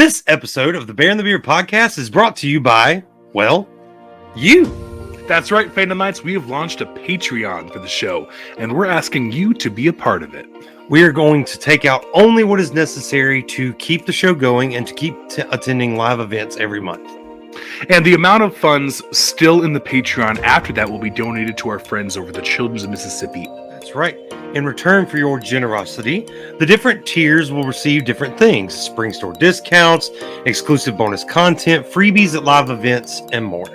This episode of the Bear and the Beard podcast is brought to you by, well, you. That's right, Fandomites. We have launched a Patreon for the show, and we're asking you to be a part of it. We are going to take out only what is necessary to keep the show going and to keep attending live events every month. And the amount of funds still in the Patreon after that will be donated to our friends over the Children's of Mississippi. That's right. In return for your generosity, the different tiers will receive different things: spring store discounts, exclusive bonus content, freebies at live events, and more.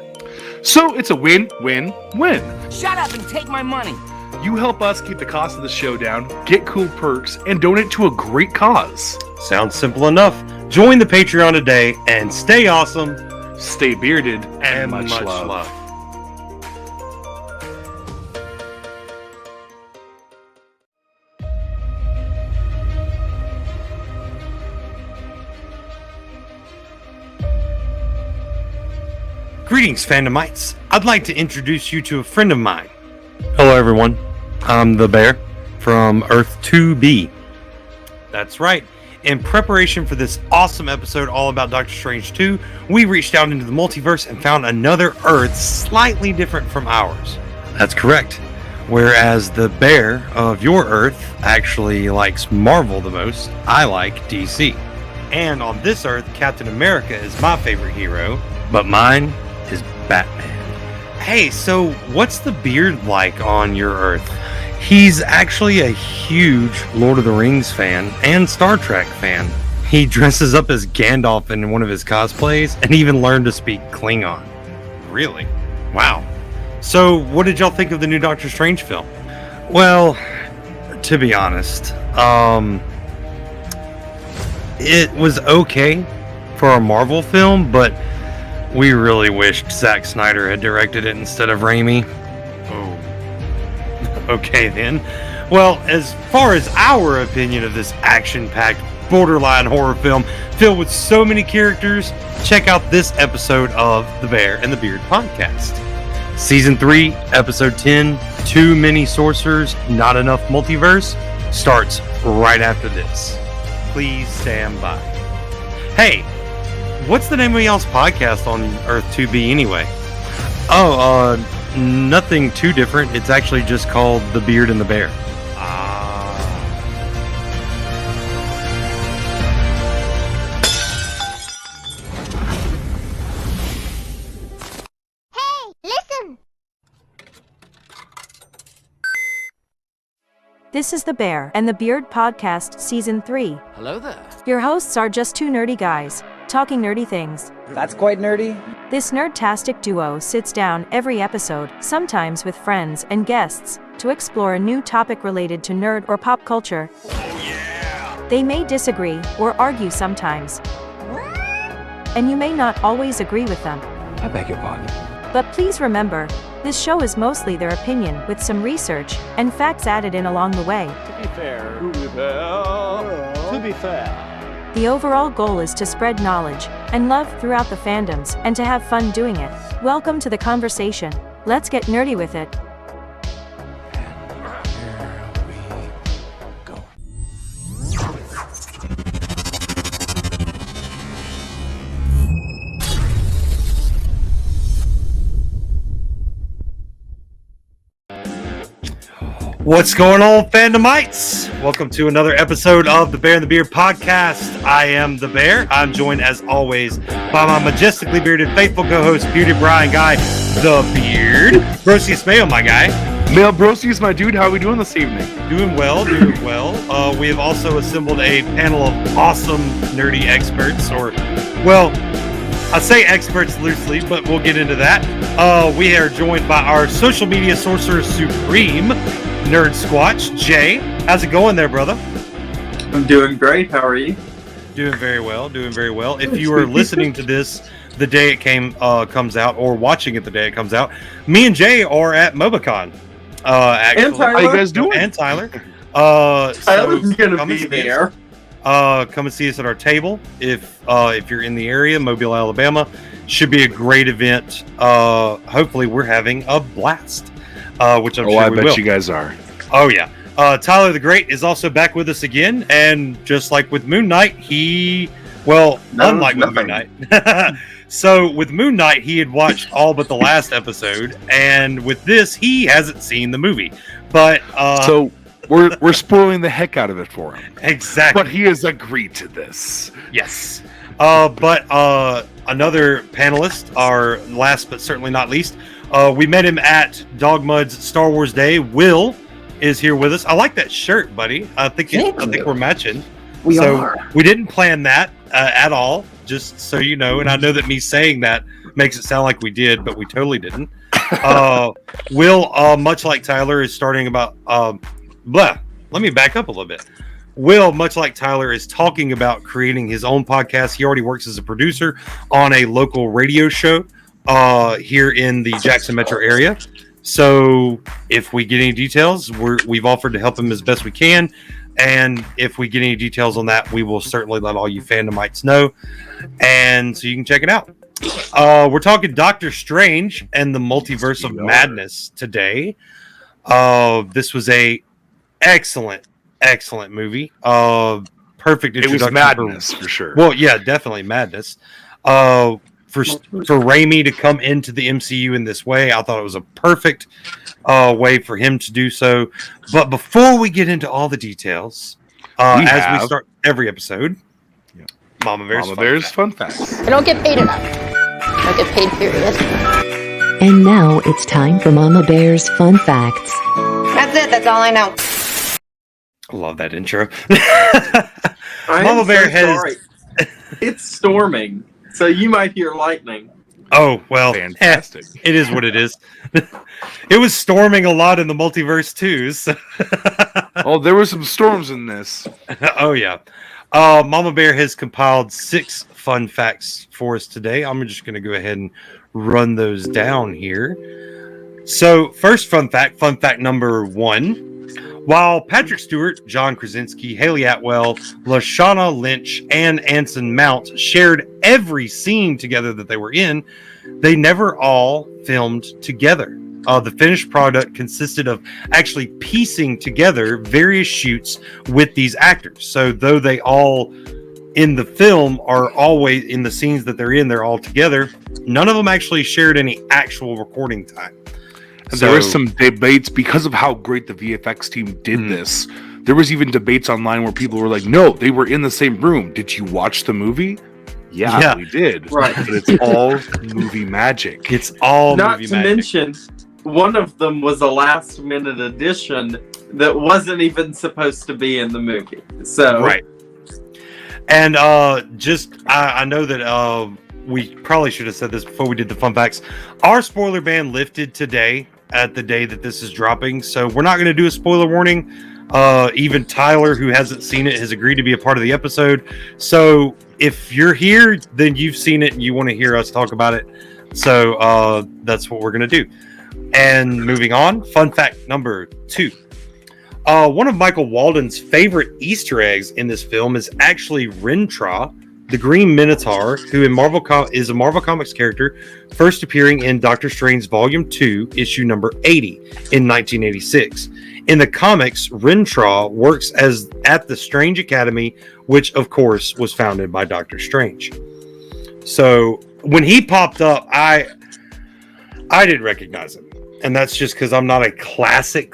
So it's a win-win-win. Shut up and take my money. You help us keep the cost of the show down, get cool perks, and donate to a great cause. Sounds simple enough. Join the Patreon today and stay awesome, stay bearded, and much love. Greetings, Fandomites. I'd like to introduce you to a friend of mine. Hello, everyone. I'm the Bear from Earth 2B. That's right. In preparation for this awesome episode all about Doctor Strange 2, we reached out into the multiverse and found another Earth slightly different from ours. That's correct. Whereas the Bear of your Earth actually likes Marvel the most, I like DC. And on this Earth, Captain America is my favorite hero, but mine is Batman. Hey, so what's the beard like on your Earth? He's actually a huge Lord of the Rings fan and Star Trek fan. He dresses up as Gandalf in one of his cosplays and even learned to speak Klingon. Really? Wow. So what did y'all think of the new Doctor Strange film? Well, to be honest, it was okay for a Marvel film, but we really wished Zack Snyder had directed it instead of Raimi. Oh. Okay then. Well, as far as our opinion of this action-packed, borderline horror film filled with so many characters, check out this episode of the Bear and the Beard podcast. Season 3, Episode 10, Too Many Sorcerers, Not Enough Multiverse, starts right after this. Please stand by. Hey, what's the name of y'all's podcast on Earth 2B anyway? Nothing too different. It's actually just called The Beard and the Bear. Hey, listen! This is The Bear and the Beard Podcast, Season 3. Hello there. Your hosts are just two nerdy guys, talking nerdy things. That's quite nerdy. This Nerdtastic Duo sits down every episode, sometimes with friends and guests, to explore a new topic related to nerd or pop culture. Oh yeah! They may disagree or argue sometimes, and you may not always agree with them. I beg your pardon. But please remember, this show is mostly their opinion with some research and facts added in along the way. To be fair. The overall goal is to spread knowledge and love throughout the fandoms and to have fun doing it. Welcome to the conversation. Let's get nerdy with it. What's going on, Fandomites? Welcome to another episode of the Bear and the Beard podcast. I am the Bear. I'm joined, as always, by my majestically bearded, faithful co-host, Bearded Brian Guy, the Beard. Brosius Mayo, my guy. Mel Brosius, my dude, how are we doing this evening? Doing well. We have also assembled a panel of awesome, nerdy experts, or, well, I say experts loosely, but we'll get into that. We are joined by our social media sorcerer supreme, Nerd Squatch, Jay. How's it going there, brother? I'm doing great. How are you? Doing very well. If you are listening to this the day it comes out, or watching it the day it comes out, me and Jay are at MobaCon. Actually. And Tyler. How you guys doing? And Tyler. Tyler's gonna be there. Come and see us at our table if you're in the area, Mobile, Alabama. Should be a great event. Hopefully, we're having a blast. Which I'm sure I we bet will. you guys are. Oh yeah. Tyler the Great is also back with us again, and just like with Moon Knight, he Well, No, unlike with Moon nothing. Knight. So with Moon Knight, he had watched all but the last episode, and with this, he hasn't seen the movie. But So we're spoiling the heck out of it for him. exactly, But he has agreed to this. yes. But another panelist, our last but certainly not least, we met him at Dogmud's Star Wars Day. Will is here with us. I like that shirt, buddy. I think we're matching. We are. We didn't plan that at all, just so you know. And I know that me saying that makes it sound like we did, but we totally didn't. Will, much like Tyler, is starting about. Let me back up a little bit. Will, much like Tyler, is talking about creating his own podcast. He already works as a producer on a local radio show here in the Jackson metro area. So if we get any details, we've offered to help him as best we can. And if we get any details on that, we will certainly let all you fandomites know. And so you can check it out. We're talking Doctor Strange and the Multiverse of Madness today. This was a excellent movie. Perfect introduction. It was madness for sure. Well, yeah, definitely madness. For Raimi to come into the MCU in this way, I thought it was a perfect way for him to do so. But before we get into all the details, as we start every episode, Mama Bear's fun facts. I don't get paid enough. I don't get paid, period. And now it's time for Mama Bear's Fun Facts. That's it. That's all I know. I love that intro. Mama Bear has. Sorry. It's storming, so you might hear lightning. Oh, well, Fantastic. It is what it is. It was storming a lot in the multiverse too. So. Oh, there were some storms in this. Oh, yeah. Mama Bear has compiled 6 fun facts for us today. I'm just going to go ahead and run those down here. So, first fun fact number 1. While Patrick Stewart, John Krasinski, Haley Atwell, Lashana Lynch, and Anson Mount shared every scene together that they were in, they never all filmed together. The finished product consisted of actually piecing together various shoots with these actors. So though they all in the film are always in the scenes that they're in, they're all together, none of them actually shared any actual recording time. And there were some debates because of how great the VFX team did this. There was even debates online where people were like, no, they were in the same room. Did you watch the movie? Yeah, we did. Right. But it's all movie magic. It's all Not movie to magic. mention, one of them was a last-minute addition that wasn't even supposed to be in the movie. So Right. And I know that we probably should have said this before we did the fun facts. Our spoiler ban lifted today at the day that this is dropping, so we're not going to do a spoiler warning. Even Tyler, who hasn't seen it, has agreed to be a part of the episode. So if you're here, then you've seen it and you want to hear us talk about it. So that's what we're going to do. And moving on, fun fact number 2. One of Michael Walden's favorite Easter eggs in this film is actually Rentra, the Green Minotaur, who is a Marvel Comics character, first appearing in Doctor Strange Volume 2, issue number 80 in 1986. In the comics, Rentra works at the Strange Academy, which, of course, was founded by Doctor Strange. So when he popped up, I didn't recognize him. And that's just because I'm not a classic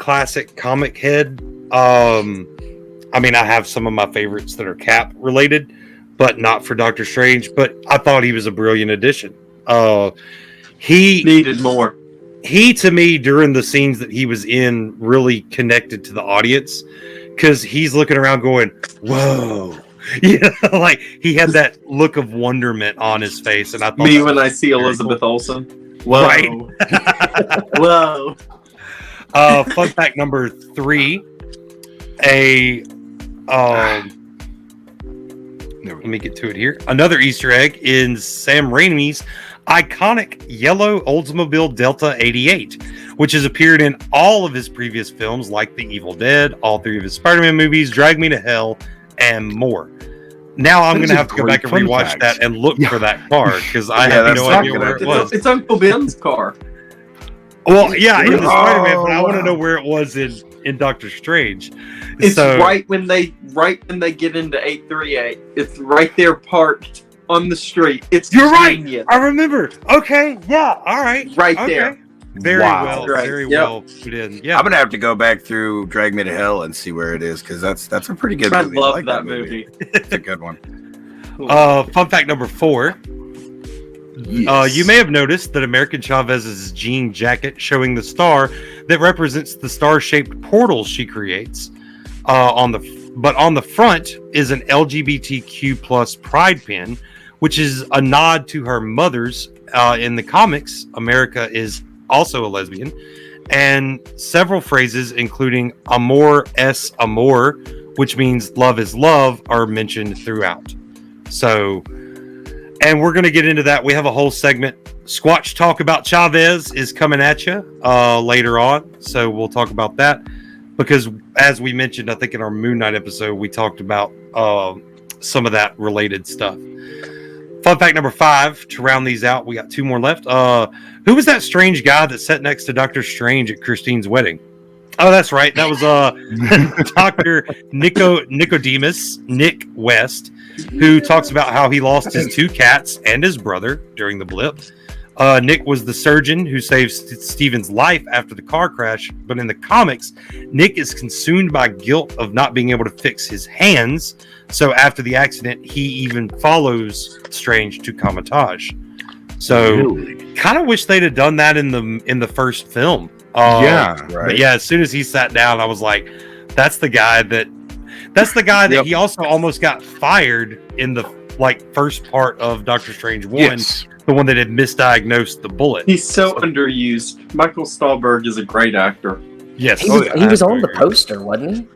comic head. I mean, I have some of my favorites that are Cap related, but not for Doctor Strange. But I thought he was a brilliant addition. He needed more. He, to me, during the scenes that he was in, really connected to the audience because he's looking around going, whoa. Yeah, like he had that look of wonderment on his face. And I thought when I see Elizabeth Olsen. Whoa. Right. Whoa. Fun fact number 3. Let me get to it here. Another Easter egg in Sam Raimi's iconic yellow Oldsmobile Delta 88, which has appeared in all of his previous films like The Evil Dead, all 3 of his Spider-Man movies, Drag Me to Hell, and more. Now I'm going to have to go back and rewatch that and look for that car because I have no idea where it was. It's Uncle Ben's car. Well, yeah, in the Spider-Man, but I want to know where it was in in Doctor Strange. It's right when they get into 838. It's right there parked on the street. It's You're genius. right. I remember. Okay. Yeah. All right. Right okay. there. Very Wow. well. Right. Very Yep. well put in. Yeah. I'm gonna have to go back through Drag Me to Hell and see where it is because that's a pretty good I movie. love like that movie. It's a good one. Fun fact number 4. You may have noticed that American Chavez's jean jacket showing the star that represents the star-shaped portal she creates. On the front is an LGBTQ plus pride pin, which is a nod to her mother's. In the comics, America is also a lesbian, and several phrases, including "amor es amor," which means "love is love," are mentioned throughout. So. And we're going to get into that. We have a whole segment. Squatch Talk about Chavez is coming at you later on. So we'll talk about that. Because as we mentioned, I think in our Moon Knight episode, we talked about some of that related stuff. Fun fact number 5, to round these out, we got 2 more left. Who was that strange guy that sat next to Dr. Strange at Christine's wedding? Oh, that's right. That was Dr. Nicodemus, Nick West, who talks about how he lost his 2 cats and his brother during the blip. Nick was the surgeon who saved Steven's life after the car crash, but in the comics, Nick is consumed by guilt of not being able to fix his hands. So after the accident, he even follows Strange to Comatage. So kind of wish they'd have done that in the first film. But yeah, as soon as he sat down, I was like, that's the guy that he also almost got fired in the first part of Doctor Strange 1. Yes. The one that had misdiagnosed the bullet. He's so underused. Michael Stahlberg is a great actor. Yes. He was on the poster, wasn't he?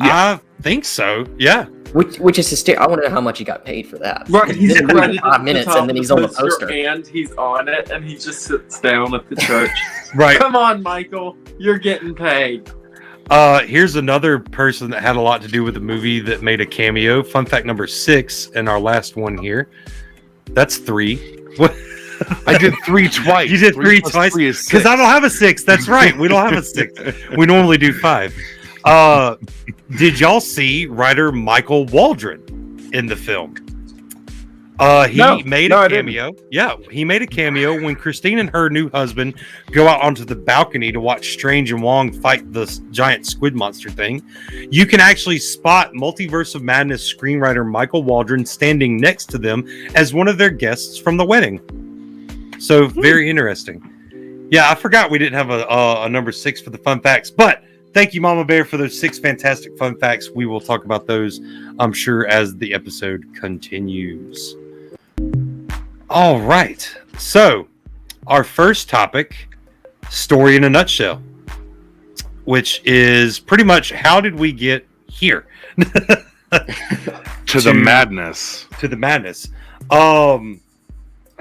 I think so. Yeah. Which is hysterical. I want to know how much he got paid for that. Right, he's credited 5 minutes and then he's on the poster. And he's on it, and he just sits down at the church. Right. Come on, Michael. You're getting paid. Here's another person that had a lot to do with the movie that made a cameo. Fun fact number 6, and our last one here. That's 3. What? I did 3 twice. You did 3 twice? Because I don't have a 6. That's right. We don't have a 6. We normally do 5. Did y'all see writer Michael Waldron in the film? He made a cameo. Yeah, he made a cameo when Christine and her new husband go out onto the balcony to watch Strange and Wong fight the giant squid monster thing. You can actually spot Multiverse of Madness screenwriter Michael Waldron standing next to them as one of their guests from the wedding. So very interesting. Yeah, I forgot we didn't have a number 6 for the fun facts, but thank you, Mama Bear, for those 6 fantastic fun facts. We will talk about those, I'm sure, as the episode continues. All right. So, our first topic, story in a nutshell, which is pretty much how did we get here? to the madness. To the madness.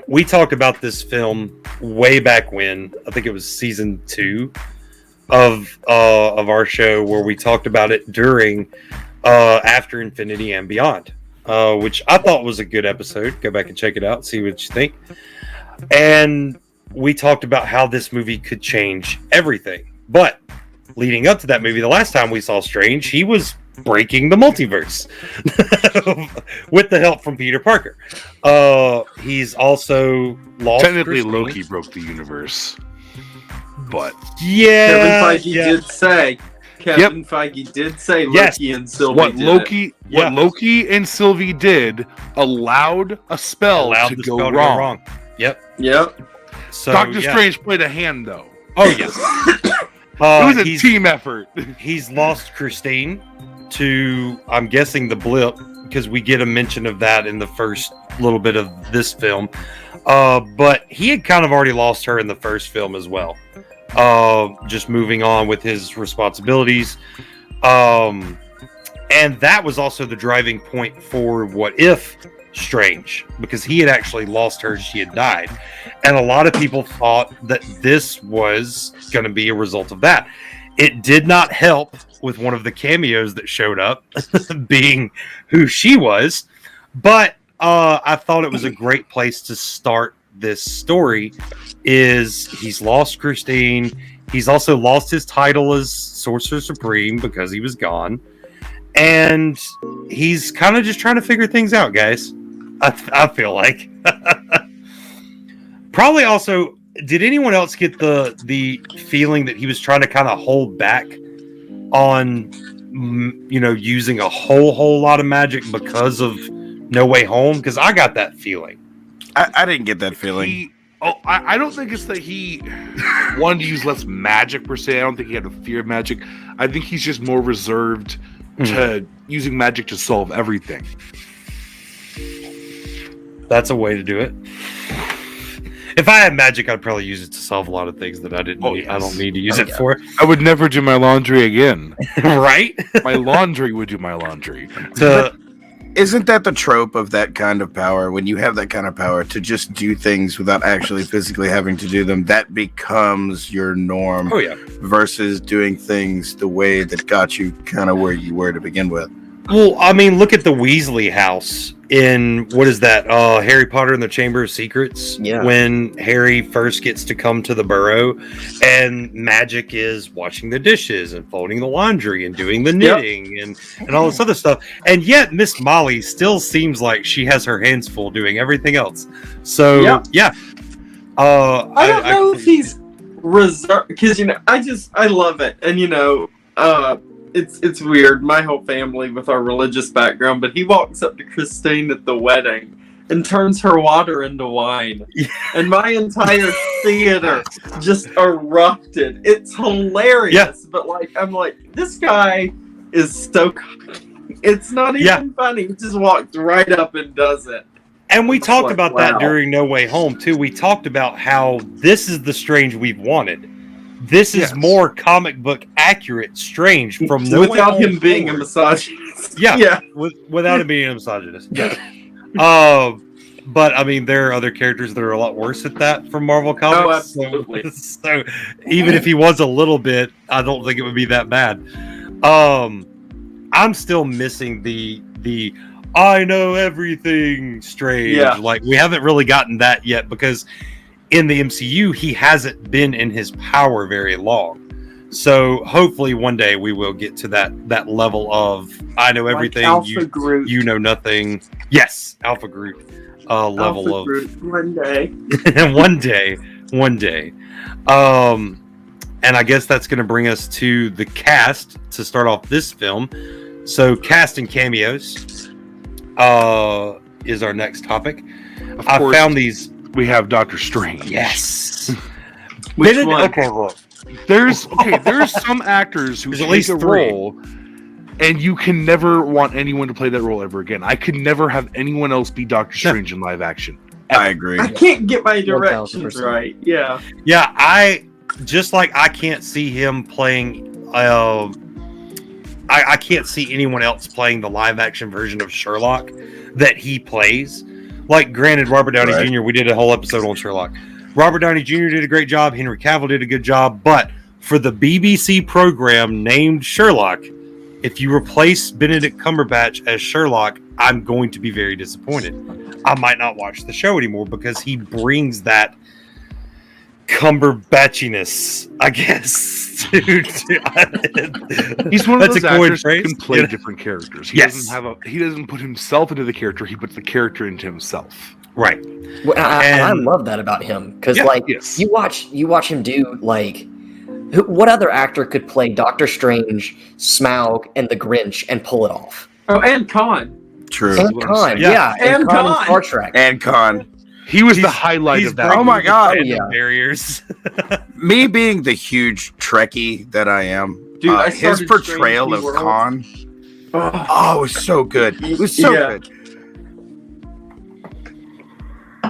We talked about this film way back when. I think it was season 2 of our show, where we talked about it during After Infinity and Beyond, which I thought was a good episode. Go back and check it out, see what you think. And we talked about how this movie could change everything. But leading up to that movie, the last time we saw Strange, he was breaking the multiverse with the help from Peter Parker. He's also lost. Technically, Loki broke the universe. But Kevin Feige did say. Kevin Feige did say Loki and Sylvie what Loki and Sylvie did allowed a spell to go wrong. Yep. So Doctor Strange played a hand, though. Oh yes. It was a team effort. He's lost Christine to, I'm guessing, the blip, because we get a mention of that in the first little bit of this film. But he had kind of already lost her in the first film as well. Just moving on with his responsibilities. And that was also the driving point for What If Strange, because he had actually lost her. She had died. And a lot of people thought that this was going to be a result of that. It did not help with one of the cameos that showed up being who she was. But I thought it was a great place to start this story. Is he's lost Christine. He's also lost his title as Sorcerer Supreme because he was gone. And he's kind of just trying to figure things out, guys. I feel like. Probably also, did anyone else get the feeling that he was trying to kind of hold back on, using a whole lot of magic because of No Way Home? Because I got that feeling. I didn't get that feeling. I don't think it's that he wanted to use less magic per se. I don't think he had a fear of magic. I think he's just more reserved to using magic to solve everything. That's a way to do it. If I had magic, I'd probably use it to solve a lot of things that I didn't need. I don't need to use it for. I would never do my laundry again. Right? My laundry would do my laundry. Isn't that the trope of that kind of power? When you have that kind of power to just do things without actually physically having to do them, that becomes your norm. Oh, yeah. Versus doing things the way that got you kind of where you were to begin with. Well, I mean, look at the Weasley house in, what is that? Harry Potter and the Chamber of Secrets. Yeah. When Harry first gets to come to the burrow, and magic is washing the dishes and folding the laundry and doing the knitting and all this other stuff. And yet Miss Molly still seems like she has her hands full doing everything else. So, yeah. I don't know if he's reserved, because, I love it. And, it's weird. My whole family with our religious background, but he walks up to Christine at the wedding and turns her water into wine. Yeah. And my entire theater just erupted. It's hilarious. Yeah. But I'm like, this guy is so cocky. It's not even funny. He just walks right up and does it. And we talked about that during No Way Home too. We talked about how this is the Strange we've wanted. This is more comic book accurate Strange from No Way Home. Without him being a misogynist. Yeah. Without him being a misogynist. Yeah. But I mean, there are other characters that are a lot worse at that from Marvel Comics. Oh, absolutely. So even if he was a little bit, I don't think it would be that bad. I'm still missing the I know everything Strange. Yeah. Like, we haven't really gotten that yet because in the MCU, he hasn't been in his power very long. So hopefully one day we will get to that level of I know everything, Alpha Groot. You know nothing. Yes, Alpha Groot level Alpha of Groot. One day. one day. And I guess that's going to bring us to the cast to start off this film. So cast and cameos is our next topic. I found these. We have Doctor Strange. Yes. Which one? Okay, look. There's some actors who at least take a role, and you can never want anyone to play that role ever again. I could never have anyone else be Doctor Strange in live action. I agree. I can't get my directions right. Yeah. Yeah, I can't see him playing. I can't see anyone else playing the live action version of Sherlock that he plays. Like, granted, Robert Downey Jr., we did a whole episode on Sherlock. Robert Downey Jr. did a great job. Henry Cavill did a good job. But for the BBC program named Sherlock, if you replace Benedict Cumberbatch as Sherlock, I'm going to be very disappointed. I might not watch the show anymore because he brings that Cumberbatchiness, I guess. He's one of those actors who can play different characters. He doesn't put himself into the character. He puts the character into himself. Right. Well, I love that about him because, you watch him do what other actor could play Doctor Strange, Smaug, and the Grinch and pull it off? Oh, and Khan. True. And Khan, and Khan in Star Trek. And Khan. He was the highlight of that. Oh my god! Barriers. Me being the huge Trekkie that I am, dude, his portrayal of Khan, it was so good. It was so good.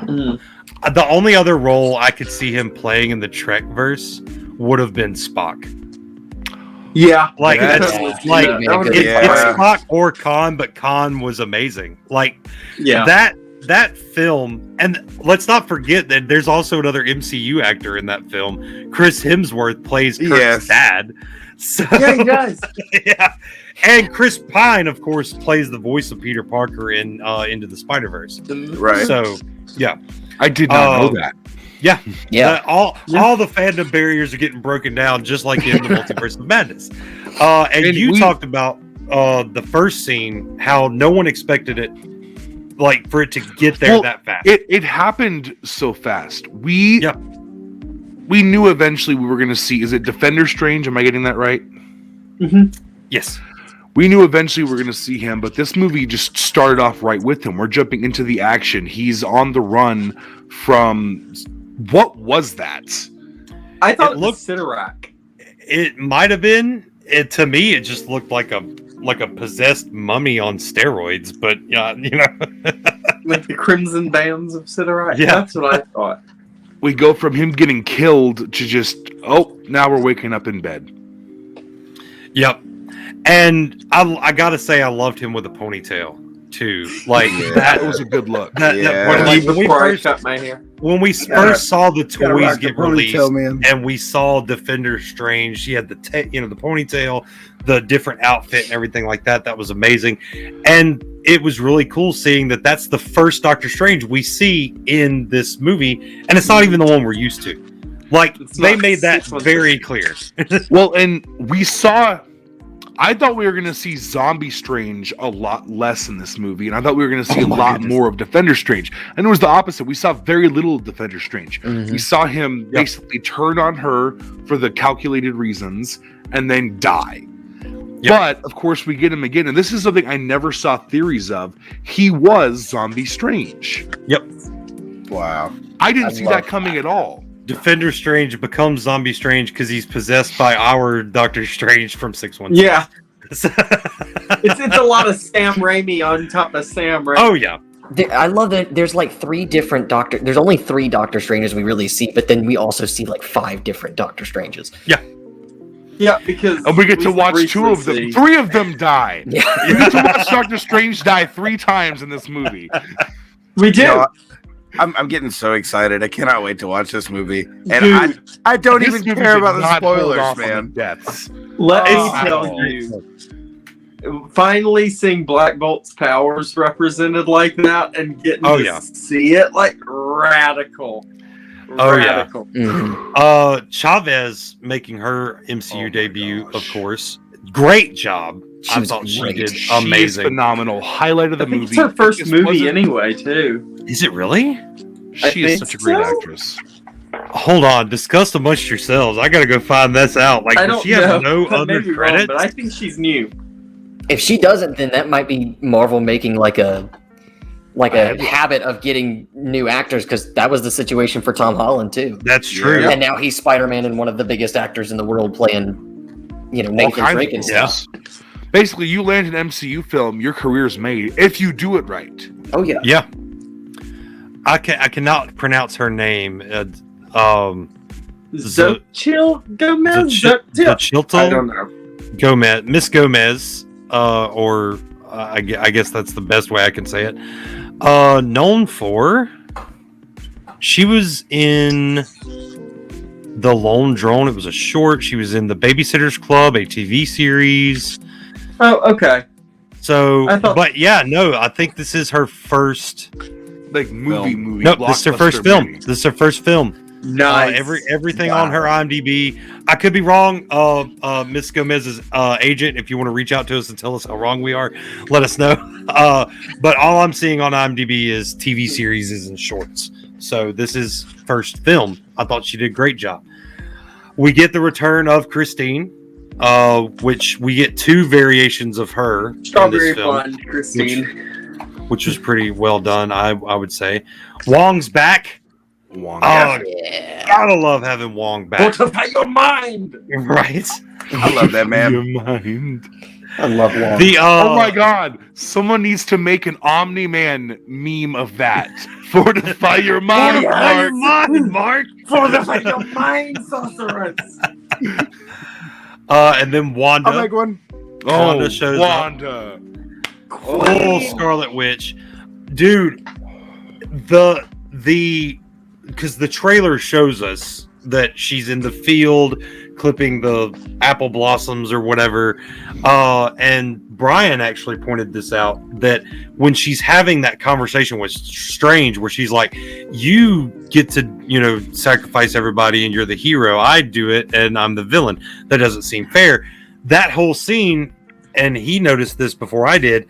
The only other role I could see him playing in the Trek verse would have been Spock. Yeah, it's Spock or Khan, but Khan was amazing. That film, and let's not forget that there's also another MCU actor in that film. Chris Hemsworth plays Kirk's dad. So, yeah, he does. Yeah, and Chris Pine, of course, plays the voice of Peter Parker in Into the Spider-Verse. Right. So, yeah, I did not know that. Yeah. Yeah. All the fandom barriers are getting broken down, just like in the Multiverse of Madness. And you talked about the first scene, how no one expected it, like for it to get there that fast. It happened so fast. We knew eventually we were going to see. Is it Defender Strange? Am I getting that right? Mm-hmm. Yes. We knew eventually we were going to see him, but this movie just started off right with him. We're jumping into the action. He's on the run from... What was that? I thought it looked Sidorak. It might have been. To me, it just looked like a possessed mummy on steroids, but you know, like the Crimson Bands of Sidorak. Yeah, that's what I thought. We go from him getting killed to just now we're waking up in bed. Yep. And I gotta say, I loved him with a ponytail too. Like that was a good look. When we first saw the toys get released, and we saw Defender Strange, he had the ponytail, the different outfit, and everything like that. That was amazing, and it was really cool seeing that. That's the first Doctor Strange we see in this movie, and it's not even the one we're used to. Like they made that very clear. Well, and we saw. I thought we were going to see Zombie Strange a lot less in this movie, and I thought we were going to see a lot more of Defender Strange. And it was the opposite. We saw very little of Defender Strange. Mm-hmm. We saw him basically turn on her for the calculated reasons and then die. Yep. But, of course, we get him again, and this is something I never saw theories of. He was Zombie Strange. Yep. Wow. I didn't see that coming at all. Defender Strange becomes Zombie Strange because he's possessed by our Doctor Strange from 616. Yeah. it's a lot of Sam Raimi on top of Sam Raimi. Oh, yeah. I love that there's like there's only 3 Doctor Stranges we really see, but then we also see like 5 different Doctor Stranges. Yeah. Yeah, because... And we get to watch 2 of them. 3 of them die. Yeah. We get to watch Doctor Strange die 3 times in this movie. We do. You know, I'm getting so excited. I cannot wait to watch this movie. And I don't even care about the spoilers, man. Deaths. Let me tell you. Finally seeing Black Bolt's powers represented like that and getting to see it, like, radical. Radical. Yeah. Mm-hmm. Chavez making her MCU debut, of course. Great job. I thought she did amazing. She is phenomenal. Highlight of the movie. It's her first movie anyway, too. Is it really? She is such a great actress. Hold on, discuss amongst yourselves. I gotta go find this out. Like, does she have no other credits? But I think she's new. If she doesn't, then that might be Marvel making like a habit of getting new actors, because that was the situation for Tom Holland too. That's true. And now he's Spider-Man and one of the biggest actors in the world playing, Nathan Drake and stuff. Basically, you land an MCU film, your career's made if you do it right. Oh yeah. Yeah. I cannot pronounce her name. Xochitl Gomez? I don't know. Gomez. Miss Gomez. I guess that's the best way I can say it. Known for... She was in The Lone Drone. It was a short. She was in The Babysitter's Club, a TV series. Oh, okay. So, I think this is her first... movie. Nope, this is her first film. This is her first film. Nice. Everything on her IMDb. I could be wrong. Miss Gomez's agent, if you want to reach out to us and tell us how wrong we are, let us know. But all I'm seeing on IMDb is TV series and shorts. So this is first film. I thought she did a great job. We get the return of Christine, which we get 2 variations of her. Strawberry Blonde Christine. Which was pretty well done, I would say. Wong's back. Gotta love having Wong back. Fortify your mind, right? I love that man. Your mind. I love Wong. Oh my god! Someone needs to make an Omni-Man meme of that. Fortify your mind, Mark. Fortify your mind, sorceress. And then Wanda. I'll make one. Wanda shows up. Oh, Scarlet Witch, dude. Because the trailer shows us that she's in the field clipping the apple blossoms or whatever. And Brian actually pointed this out, that when she's having that conversation with Strange, where she's like, you get to, sacrifice everybody and you're the hero. I do it and I'm the villain. That doesn't seem fair. That whole scene, and he noticed this before I did.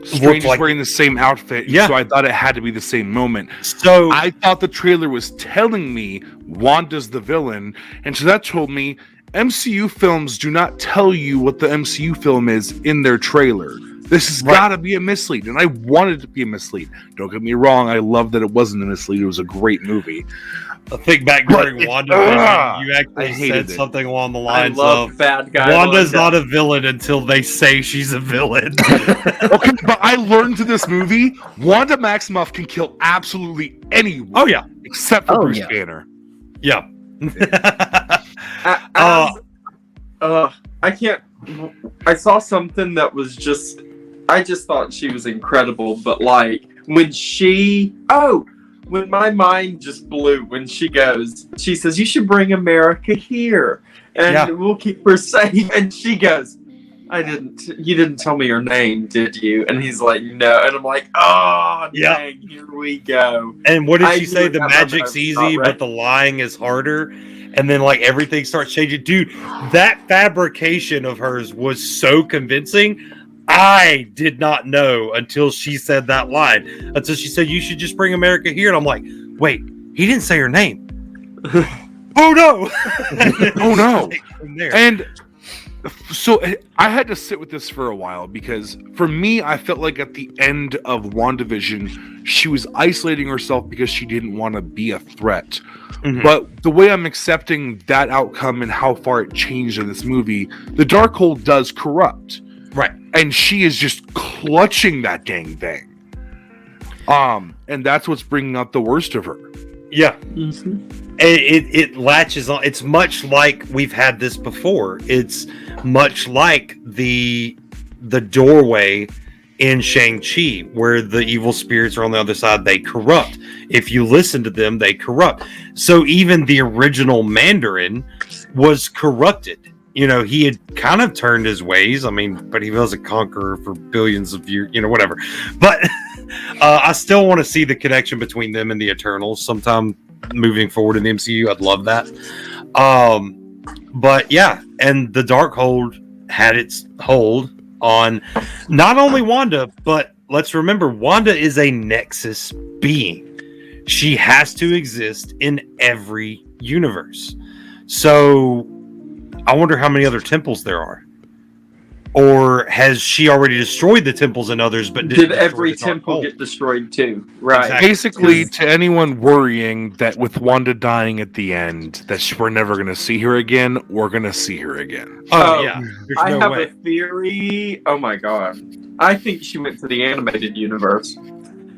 Strange is wearing the same outfit, so I thought it had to be the same moment. So I thought the trailer was telling me Wanda's the villain, and so that told me MCU films do not tell you what the MCU film is in their trailer. This has got to be a mislead, and I wanted it to be a mislead. Don't get me wrong, I love that it wasn't a mislead. It was a great movie. I think back during WandaVision, you actually said something along the lines of bad guy Wanda's not a villain until they say she's a villain. Okay, but I learned through this movie, Wanda Maximoff can kill absolutely anyone. Oh, yeah. Except for Bruce Banner. Yeah. I can't... I saw something that was just... I just thought she was incredible, but like, when my mind just blew when she says, you should bring America here and we'll keep her safe. And she goes, you didn't tell me your name, did you? And he's like, no. And I'm like, oh, dang, here we go. And what did she say? The magic's easy, but the lying is harder. And then like everything starts changing. Dude, that fabrication of hers was so convincing. I did not know until she said that line. Until she said, you should just bring America here. And I'm like, wait, he didn't say her name. Oh, no. Oh, no. And so I had to sit with this for a while, because for me, I felt like at the end of WandaVision, she was isolating herself because she didn't want to be a threat. Mm-hmm. But the way I'm accepting that outcome and how far it changed in this movie, the Darkhold does corrupt. Right. And she is just clutching that dang thing. And that's what's bringing out the worst of her. Yeah. Mm-hmm. It latches on. It's much like we've had this before. It's much like the doorway in Shang-Chi, where the evil spirits are on the other side. They corrupt. If you listen to them, they corrupt. So even the original Mandarin was corrupted. He had kind of turned his ways. I mean, but he was a conqueror for billions of years, whatever. But I still want to see the connection between them and the Eternals sometime moving forward in the MCU. I'd love that. But yeah, and the Darkhold had its hold on not only Wanda, but let's remember, Wanda is a Nexus being. She has to exist in every universe. So I wonder how many other temples there are. Or has she already destroyed the temples in others, but did every temple get destroyed too? Right. Exactly. Basically, to anyone worrying that with Wanda dying at the end, that we're never going to see her again, we're going to see her again. Oh, yeah. I have a theory. Oh my god. I think she went to the animated universe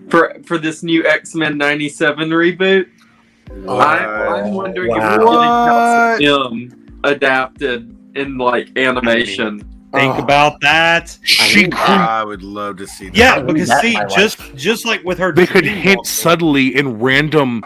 for this new X-Men 97 reboot. I'm wondering if we're getting adapted in like animation. Think about that. I would love to see that. Yeah, because just like with her, they could hint subtly in random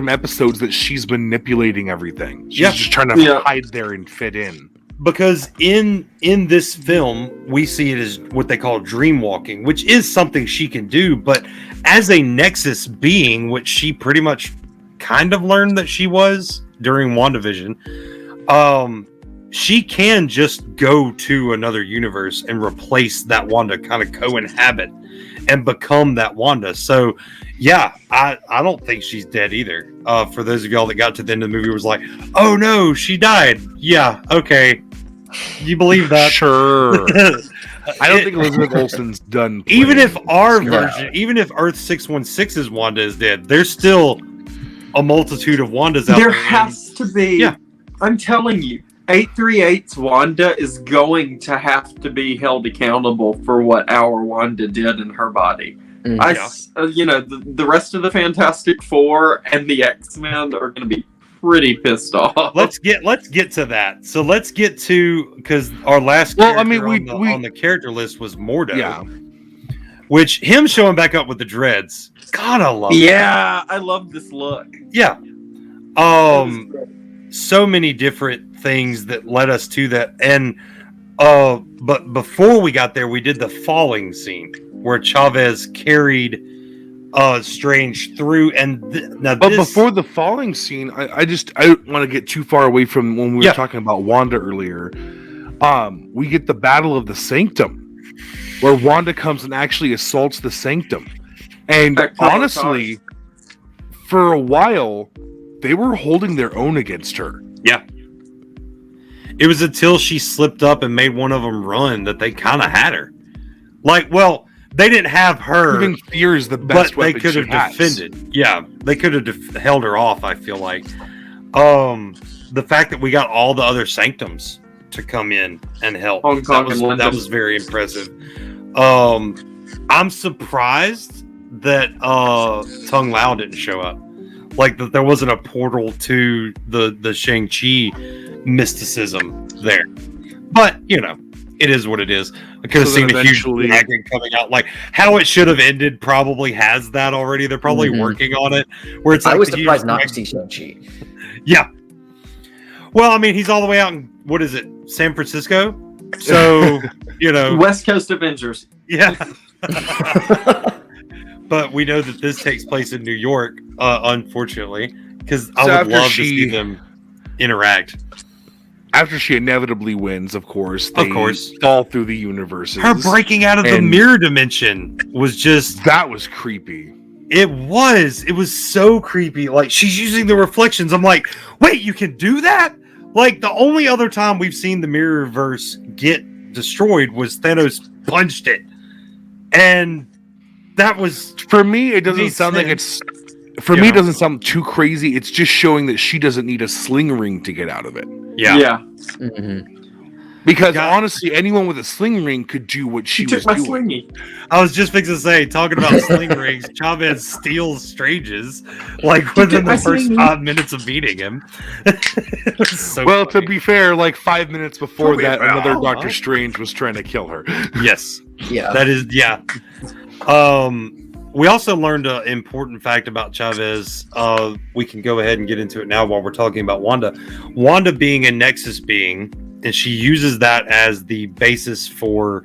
episodes that she's manipulating everything. She's just trying to hide there and fit in. Because in this film, we see it as what they call dream walking, which is something she can do. But as a Nexus being, which she pretty much kind of learned that she was during WandaVision, she can just go to another universe and replace that Wanda, kind of co-inhabit and become that Wanda. So yeah, I don't think she's dead either. For those of y'all that got to the end of the movie was like, oh no, she died. Yeah, okay. You believe that? Sure. I don't think Elizabeth Olsen's done playing. Even if our version, even if Earth 616's Wanda is dead, there's still a multitude of Wandas out there. There has to be. Yeah. I'm telling you. 838's Wanda is going to have to be held accountable for what our Wanda did in her body. The rest of the Fantastic Four and the X-Men are going to be pretty pissed off. Let's get to that. So let's get to, because our last on the character list was Mordo. Yeah. Which him showing back up with the dreads. God, I love. Yeah, I love this look. Yeah. So many different things that led us to that. And but before we got there, we did the falling scene where Chavez carried Strange through. And before the falling scene, I don't want to get too far away from when we were talking about Wanda earlier. We get the Battle of the Sanctum, where Wanda comes and actually assaults the Sanctum. And honestly, for a while, they were holding their own against her. Yeah. It was until she slipped up and made one of them run that they kind of had her. Like, well, they didn't have her. Even fear is the best weapon they could have defended. Yeah, they could have held her off, I feel like. The fact that we got all the other Sanctums to come in and help, that was very impressive. I'm surprised that Tung Lao didn't show up. Like, that there wasn't a portal to the Shang-Chi mysticism there. But, you know, it is what it is. I could have seen a huge dragon coming out. Like, how it should have ended probably has that already. They're probably working on it. Where it's like, I was surprised not to see Shang-Chi. Yeah. Well, I mean, he's all the way out in, what is it, San Francisco? So, you know. West Coast Avengers. Yeah. But we know that this takes place in New York, unfortunately, because I would love to see them interact. After she inevitably wins, of course, they fall through the universes. Her breaking out of the mirror dimension was just... That was creepy. It was so creepy. Like, she's using the reflections. I'm like, wait, you can do that? Like, the only other time we've seen the Mirrorverse get destroyed was Thanos punched it. And that was... For me, it doesn't sound like it's... For me, it doesn't sound too crazy. It's just showing that she doesn't need a sling ring to get out of it. Yeah. Because honestly, anyone with a sling ring could do what she was doing. Slingy. I was just fixing to say, talking about sling rings, Chavez steals Strange's like within the first 5 minutes of beating him. So well, funny. to be fair, like 5 minutes before that, another Doctor Strange was trying to kill her. Yes. Yeah. That is, yeah. We also learned an important fact about Chavez. We can go ahead and get into it now while we're talking about Wanda. Wanda being a Nexus being, and she uses that as the basis for,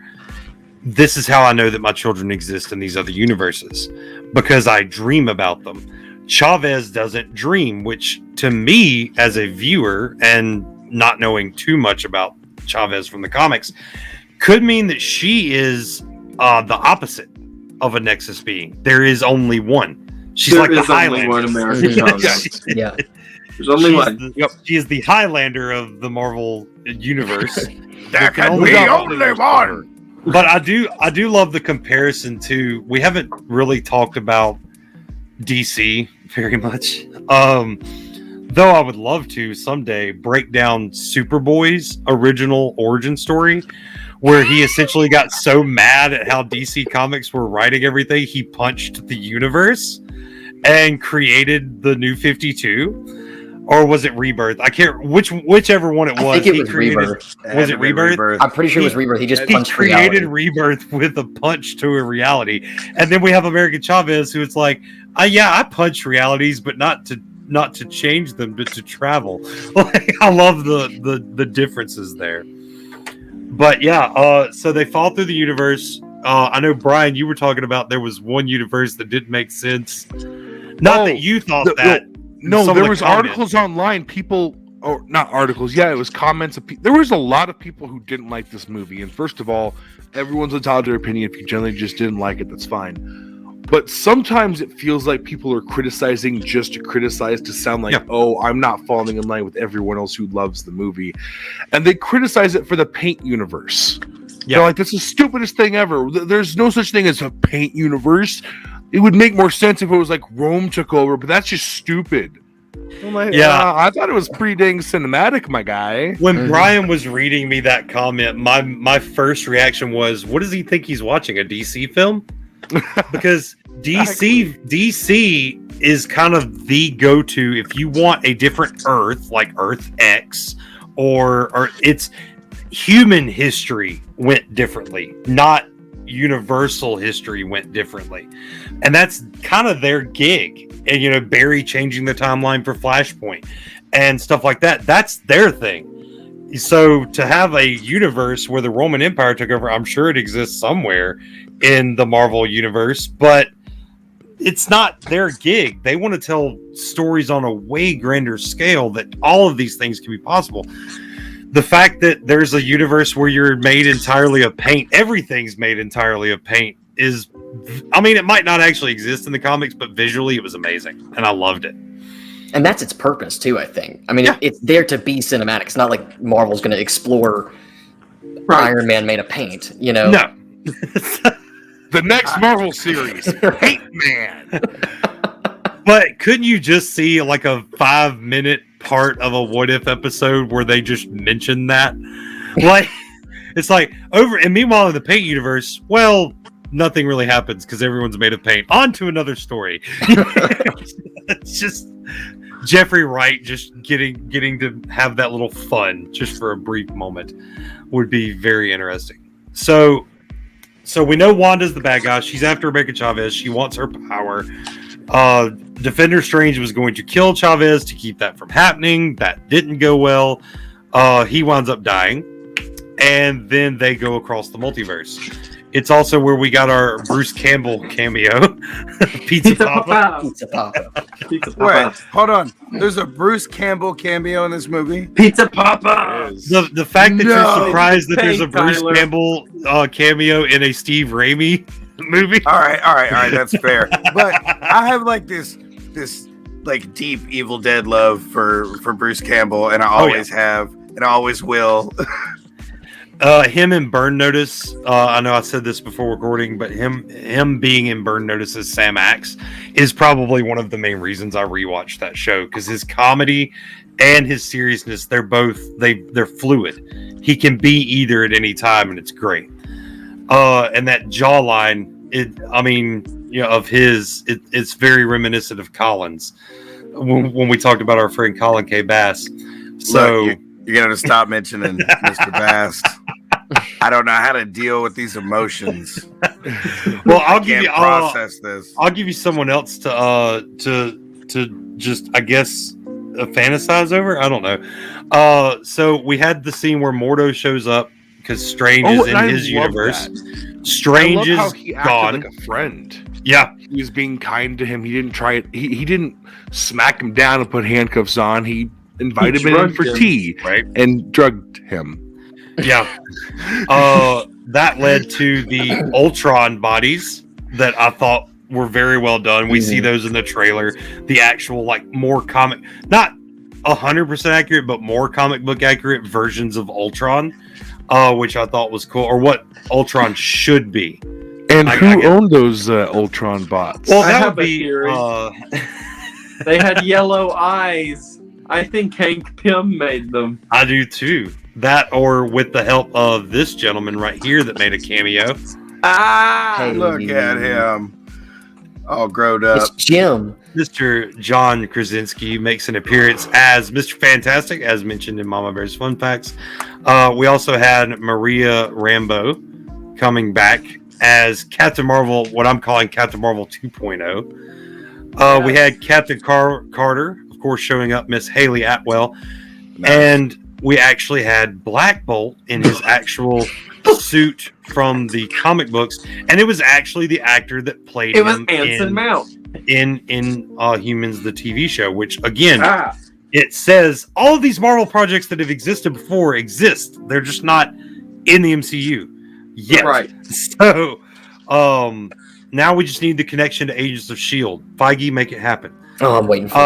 this is how I know that my children exist in these other universes, because I dream about them. Chavez doesn't dream, which to me as a viewer and not knowing too much about Chavez from the comics could mean that she is the opposite of a Nexus being. There is only one. She's like the Highlander. One American Yeah. There's only one. She is the Highlander of the Marvel universe. There can be only one. But I do love the comparison to. We haven't really talked about DC very much. Though I would love to someday break down Superboy's original origin story, where he essentially got so mad at how DC Comics were writing everything, he punched the universe and created the New 52. Or was it Rebirth? I can't. Whichever one it was. I think it was Rebirth. Was it Rebirth? I'm pretty sure it was Rebirth. He just punched created reality. Rebirth with a punch to a reality, and then we have American Chavez, who it's like, I punch realities, but not to change them, but to travel. Like, I love the differences there. But yeah, so they fall through the universe. I know, Brian, you were talking about there was one universe that didn't make sense. Not that you thought that. No, there was articles online. People, or not articles. Yeah, it was comments. There was a lot of people who didn't like this movie. And first of all, everyone's entitled to their opinion. If you generally just didn't like it, that's fine. But sometimes it feels like people are criticizing just to criticize, to sound like, oh, I'm not falling in line with everyone else who loves the movie. And they criticize it for the paint universe. They're like, that's the stupidest thing ever. There's no such thing as a paint universe. It would make more sense if it was like Rome took over, but that's just stupid. I'm like, I thought it was pretty dang cinematic, my guy. When Brian was reading me that comment, my first reaction was, what does he think he's watching, a DC film? Because DC is kind of the go-to if you want a different Earth, like Earth X, or it's human history went differently, not universal history went differently, and that's kind of their gig. And Barry changing the timeline for Flashpoint and stuff like that, that's their thing. So to have a universe where the Roman Empire took over, I'm sure it exists somewhere in the Marvel universe, but it's not their gig. They want to tell stories on a way grander scale that all of these things can be possible. The fact that there's a universe where you're made entirely of paint, everything's made entirely of paint is, I mean, it might not actually exist in the comics, but visually it was amazing and I loved it. And that's its purpose too, I think. I mean, it's there to be cinematic. It's not like Marvel's going to explore Iron Man made of paint, you know? No. The next Marvel series, Paint Man. But couldn't you just see like a 5-minute part of a What If episode where they just mention that? Like, it's like over, and meanwhile in the paint universe, well, nothing really happens because everyone's made of paint. On to another story. It's just Jeffrey Wright just getting to have that little fun just for a brief moment would be very interesting. So we know Wanda's the bad guy. She's after America Chavez. She wants her power. Defender Strange was going to kill Chavez to keep that from happening. That didn't go well. He winds up dying. And then they go across the multiverse. It's also where we got our Bruce Cambell cameo. Pizza Papa. Pizza Papa. Pizza Papa. Wait, hold on. There's a Bruce Campbell cameo in this movie? Pizza Papa. The fact that you're surprised that there's a Bruce Tyler. Campbell cameo in a Steve Raimi movie. All right, that's fair. But I have like this like deep Evil Dead love for Bruce Campbell, and I always have, and I always will. Him in Burn Notice. I know I said this before recording, but him being in Burn Notice as Sam Axe is probably one of the main reasons I rewatched that show, because his comedy and his seriousness, they're fluid. He can be either at any time, and it's great. And that jawline, of his, it's very reminiscent of Colin's when we talked about our friend Colin K. Bass. So. Look, you're going to stop mentioning Mr. Bass. I don't know how to deal with these emotions. Well, I'll give you process this. I'll give you someone else to just, I guess, fantasize over. I don't know. So we had the scene where Mordo shows up because Strange is in his universe. That. Strange is how he acted gone. like a friend. Yeah, he was being kind to him. He didn't try it. He didn't smack him down and put handcuffs on. He invited him in for tea, right? And drugged him. Yeah. That led to the Ultron bodies that I thought were very well done. We see those in the trailer. The actual, like, more comic, not 100% accurate, but more comic book accurate versions of Ultron, which I thought was cool, or what Ultron should be. And who owned those Ultron bots? Well, that would be. They had yellow eyes. I think Hank Pym made them. I do too. That, or with the help of this gentleman right here that made a cameo. Ah! Look at him. All grown up. It's Jim. Mr. John Krasinski makes an appearance as Mr. Fantastic, as mentioned in Mama Bear's Fun Facts. We also had Maria Rambeau coming back as Captain Marvel, what I'm calling Captain Marvel 2.0. We had Captain Carter, of course, showing up, Miss Haley Atwell. Nice. And we actually had Black Bolt in his actual suit from the comic books, and it was actually the actor that played him Anson Mount in Humans, the TV show, which again, it says all of these Marvel projects that have existed before exist. They're just not in the MCU yet. Right. So now we just need the connection to Agents of S.H.I.E.L.D. Feige, make it happen. Oh, I'm waiting for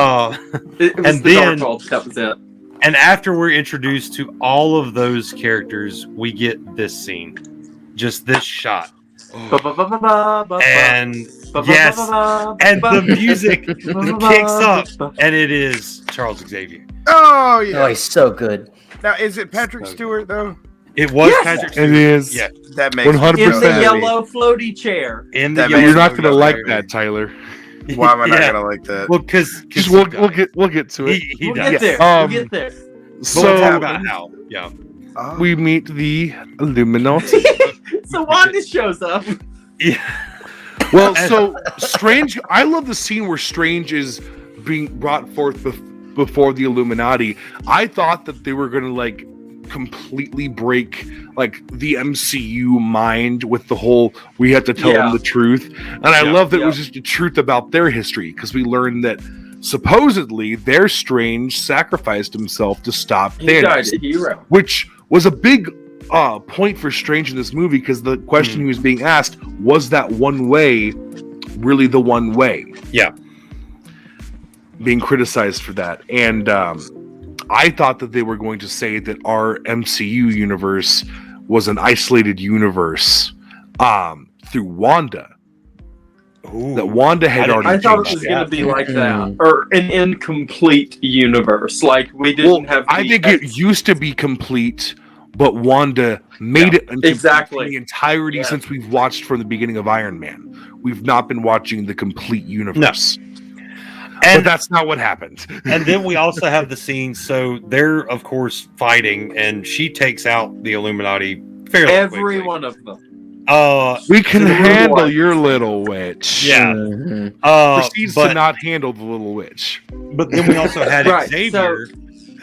it. Was And the then Darkhold. That was it. And after we're introduced to all of those characters, we get this scene. Just this shot. And yes, and the music kicks up, and it is Charles Xavier. Oh, yeah. Oh, he's so good. Now, is it Patrick Stewart, though? It was Patrick Stewart. It is. Yeah. That makes 100%. In the yellow floaty chair. In the You're not going to like that, Tyler. Why am I not going to like that? Well, because we'll get to it. He We'll does. get there. Um, We'll get there. So we'll talk So about how. Yeah. we meet the Illuminati. So Wanda shows up. Yeah. Well, so Strange. I love the scene where Strange is being brought forth before the Illuminati. I thought that they were going to like completely break like the MCU mind with the whole we have to tell them the truth. And I love that it was just the truth about their history, because we learned that supposedly their Strange sacrificed himself to stop Thanos. He died a hero. Which was a big point for Strange in this movie, because the question he was being asked was that one way really the one way? Yeah. Being criticized for that. And I thought that they were going to say that our MCU universe was an isolated universe through Wanda. Ooh, that Wanda had already. I thought it was going to be like that, or an incomplete universe. Like we didn't have. I think it used to be complete, but Wanda made it into the entirety since we've watched from the beginning of Iron Man. We've not been watching the complete universe. No. But that's not what happened. And then we also have the scene. So they're, of course, fighting, and she takes out the Illuminati fairly Every quickly. one of them. We can handle your little witch. Yeah. Proceeds to not handle the little witch. But then we also had Xavier,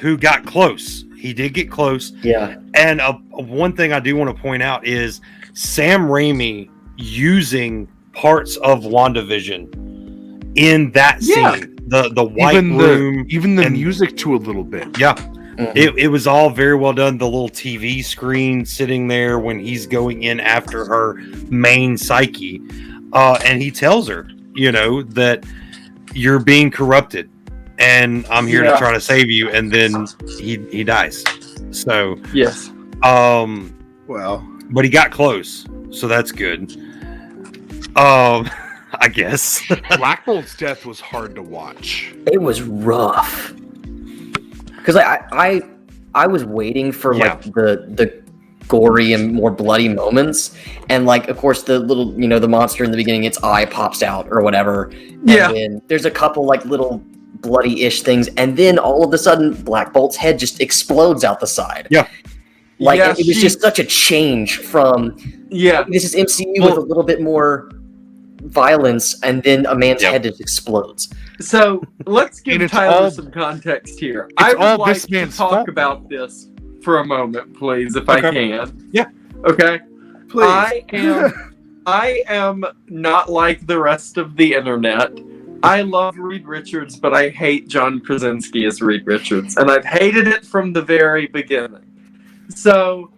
who got close. He did get close. Yeah. And one thing I do want to point out is Sam Raimi using parts of WandaVision in that scene. The white room. Even the music to a little bit. Yeah. It was all very well done. The little TV screen sitting there when he's going in after her main psyche. And he tells her, that you're being corrupted and I'm here to try to save you. And then he dies. So, yes. Well, but he got close. So that's good. I guess. Black Bolt's death was hard to watch. It was rough. Because I was waiting for like the gory and more bloody moments, and like of course the little the monster in the beginning, its eye pops out or whatever. And then there's a couple like little bloody-ish things, and then all of a sudden Black Bolt's head just explodes out the side. Yeah. Like it was just such a change from this is MCU with a little bit more violence, and then a man's head just explodes. So let's give Tyler some context here. I would like to talk about this for a moment, please, if I can. Yeah. Okay. Please. I am not like the rest of the internet. I love Reed Richards, but I hate John Krasinski as Reed Richards, and I've hated it from the very beginning. So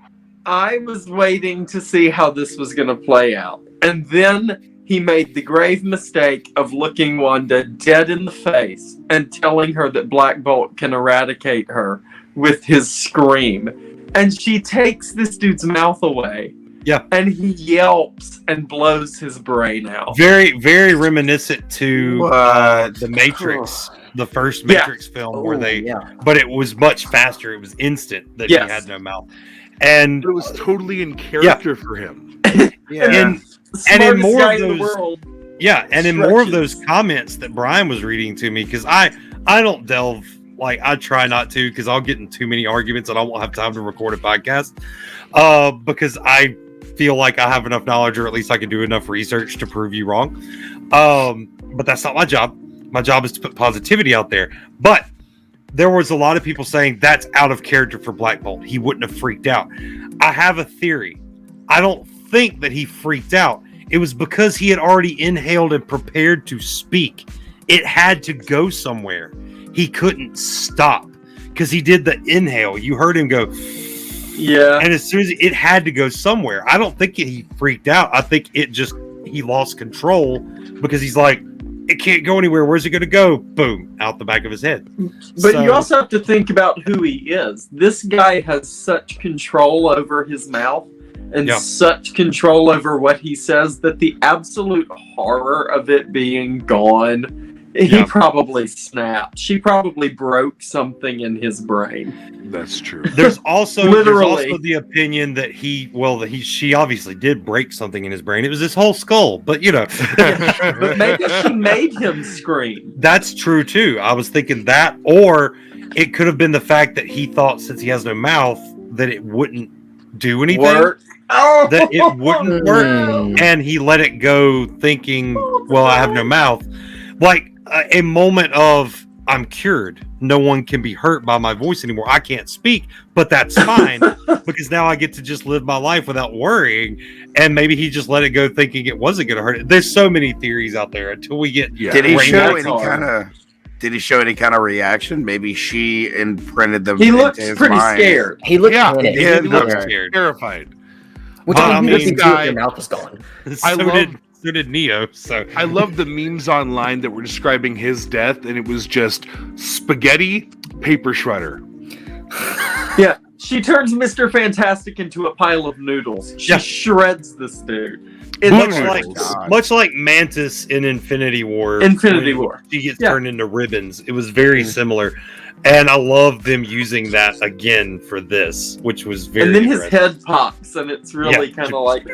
I was waiting to see how this was going to play out, and then he made the grave mistake of looking Wanda dead in the face and telling her that Black Bolt can eradicate her with his scream. And she takes this dude's mouth away. Yeah. And he yelps and blows his brain out. Very, very reminiscent to the Matrix, the first Matrix film but it was much faster. It was instant that he had no mouth. And it was totally in character for him. And in more of those, and in more of those comments that Brian was reading to me, because I don't delve, like I try not to, because I'll get in too many arguments and I won't have time to record a podcast, because I feel like I have enough knowledge, or at least I can do enough research to prove you wrong. But that's not my job. My job is to put positivity out there. But there was a lot of people saying that's out of character for Black Bolt. He wouldn't have freaked out. I have a theory. I don't think that he freaked out. It was because he had already inhaled and prepared to speak. It had to go somewhere. He couldn't stop because he did the inhale. You heard him go, and as soon as it had to go somewhere. I don't think he freaked out. I think he lost control because he's like, it can't go anywhere. Where's it going to go? Boom, out the back of his head. But you also have to think about who he is. This guy has such control over his mouth and such control over what he says that the absolute horror of it being gone, he probably snapped. She probably broke something in his brain. That's true. There's also the opinion that she obviously did break something in his brain. It was his whole skull, but but maybe she made him scream. That's true too. I was thinking that, or it could have been the fact that he thought since he has no mouth that it wouldn't do anything. That it wouldn't work, and he let it go thinking, well, I have no mouth. Like a moment of I'm cured. no one can be hurt by my voice anymore. I can't speak, but that's fine because now I get to just live my life without worrying. And maybe he just let it go thinking it wasn't going to hurt it. There's so many theories out there until we get. Yeah. Did he show any kind of reaction? Maybe she imprinted them. He looks into his pretty mind. scared. He looked Yeah, panicked. He looks okay. scared. Terrified. Which I I mean, mean, this guy- your mouth was gone. So did Neo. So I love the memes online that were describing his death, and it was just spaghetti, paper shredder. Yeah, she turns Mr. Fantastic into a pile of noodles. She Yeah. shreds this dude. much like Mantis in Infinity War. Infinity when War. She gets turned into ribbons. It was very similar. And I love them using that again for this, which was very And then his interesting. head pops, and it's really kind of like.